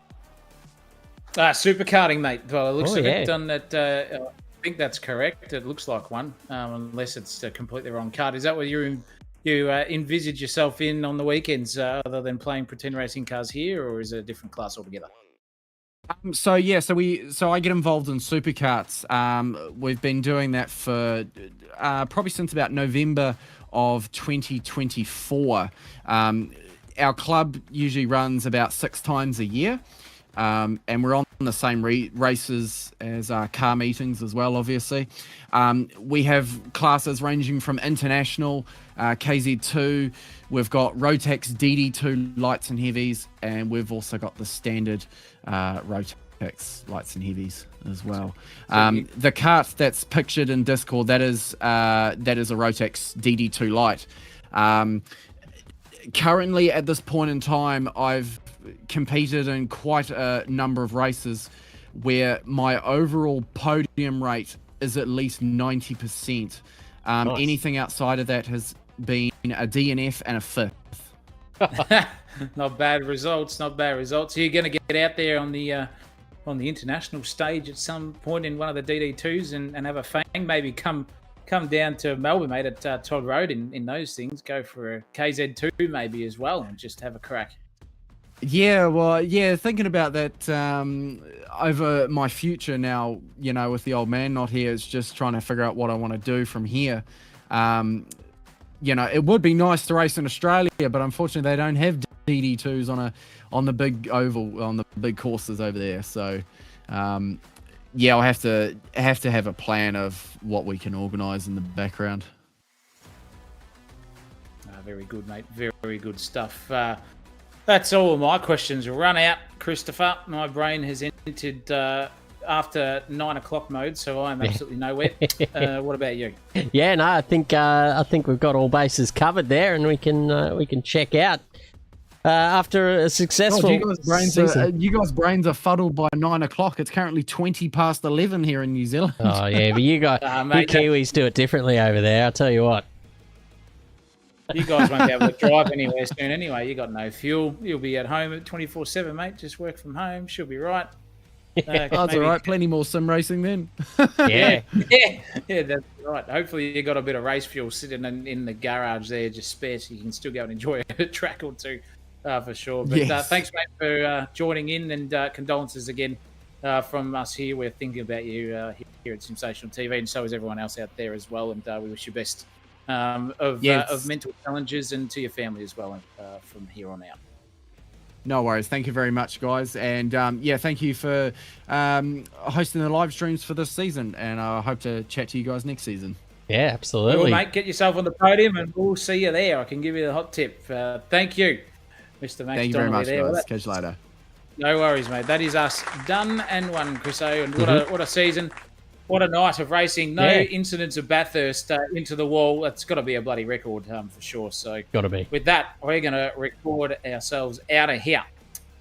Supercarding, mate. Well, it looks Oh, of yeah. it on that. I think that's correct. It looks like one, unless it's a completely wrong card. Is that what you envisage yourself in on the weekends, other than playing pretend racing cars here, or is it a different class altogether? So I get involved in supercarts. We've been doing that for probably since about November of 2024. Our club usually runs about 6 times a year, and we're on the same races as car meetings as well, obviously. We have classes ranging from international, KZ2, we've got Rotax DD2 lights and heavies, and we've also got the standard Rotax lights and heavies as well. The cart that's pictured in Discord, that is a Rotax DD2 light. currently, at this point in time, I've competed in quite a number of races where my overall podium rate is at least 90%. Nice. Anything outside of that has been a DNF and a fifth. Not bad results. Not bad results. Are you going to get out there on the international stage at some point in one of the DD2s and have a fang? Maybe come down to Melbourne, mate, at Todd Road in those things. Go for a KZ2 maybe as well and just have a crack. Yeah, well, yeah, thinking about that over my future now, you know, with the old man not here, it's just trying to figure out what I want to do from here. You know, it would be nice to race in Australia, but unfortunately they don't have DD2s on the big oval, on the big courses over there. So, yeah, I'll have to have a plan of what we can organise in the background. Very good, mate. Very good stuff. That's all of my questions run out, Christopher. My brain has entered after 9 o'clock mode, so I'm absolutely nowhere. What about you? Yeah, no, I think we've got all bases covered there, and we can check out after a successful. You guys' brains are fuddled by 9 o'clock. It's currently 20 past 11 here in New Zealand. Oh yeah, but you Kiwis do it differently over there. I'll tell you what. You guys won't be able to drive anywhere soon anyway. You got no fuel. You'll be at home at 24/7, mate. Just work from home. She'll be right. That's all right. Plenty more sim racing then. Yeah. Yeah, that's right. Hopefully you got a bit of race fuel sitting in the garage there, just spare, so you can still go and enjoy a track or two, for sure. But Yes. Thanks, mate, for joining in, and condolences again from us here. We're thinking about you here at Sensational TV, and so is everyone else out there as well. And we wish you best of mental challenges, and to your family as well from here on out. No worries. Thank you very much, guys. And yeah, thank you for hosting the live streams for this season. And I hope to chat to you guys next season. Yeah, absolutely. Well, mate, get yourself on the podium and we'll see you there. I can give you the hot tip. Thank you, Mr. Max. Thank you very much, there. guys. Catch you later. No worries, mate. That is us done and won, Chriso. And what a season. What a night of racing. No incidents of Bathurst into the wall. That's got to be a bloody record for sure. So Got to be. with that, we're going to record ourselves out of here.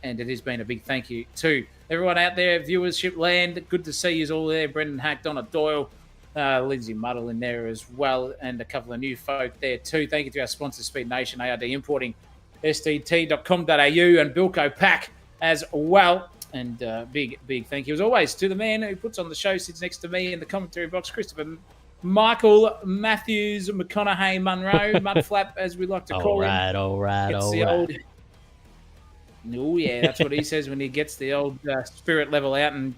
And it has been a big thank you to everyone out there, viewership land. Good to see you all there. Brendan Hack, Donna Doyle, Lindsay Muddle in there as well, and a couple of new folk there too. Thank you to our sponsor, Speed Nation, ARD Importing, SDT.com.au, and Bilko Pack as well. And big thank you, as always, to the man who puts on the show, sits next to me in the commentary box, Christopher Michael Matthews McConaughey Munro, Mudflap, as we like to call him. All right. Oh, yeah, that's what he says when he gets the old spirit level out and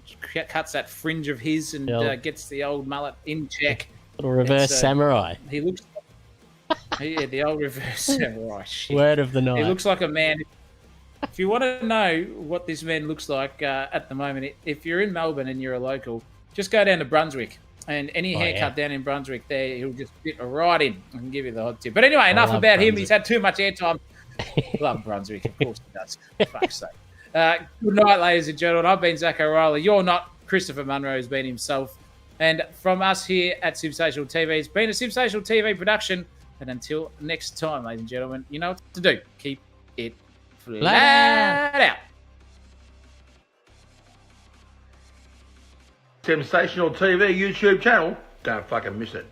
cuts that fringe of his and gets the old mullet in check. Little reverse samurai. He looks like, the old reverse samurai. Shit. Word of the night. He looks like a man. If you want to know what this man looks like at the moment, if you're in Melbourne and you're a local, just go down to Brunswick. And any haircut down in Brunswick there, he'll just fit right in and give you the hot tip. But anyway, enough about him. He's had too much airtime. Love Brunswick, of course he does. Fuck's sake. Good night, ladies and gentlemen. I've been Zach O'Reilly. You're not. Christopher Munro has been himself. And from us here at Sensational TV, it's been a Sensational TV production. And until next time, ladies and gentlemen, you know what to do. Keep it flat out. Sensational TV YouTube channel. Don't fucking miss it.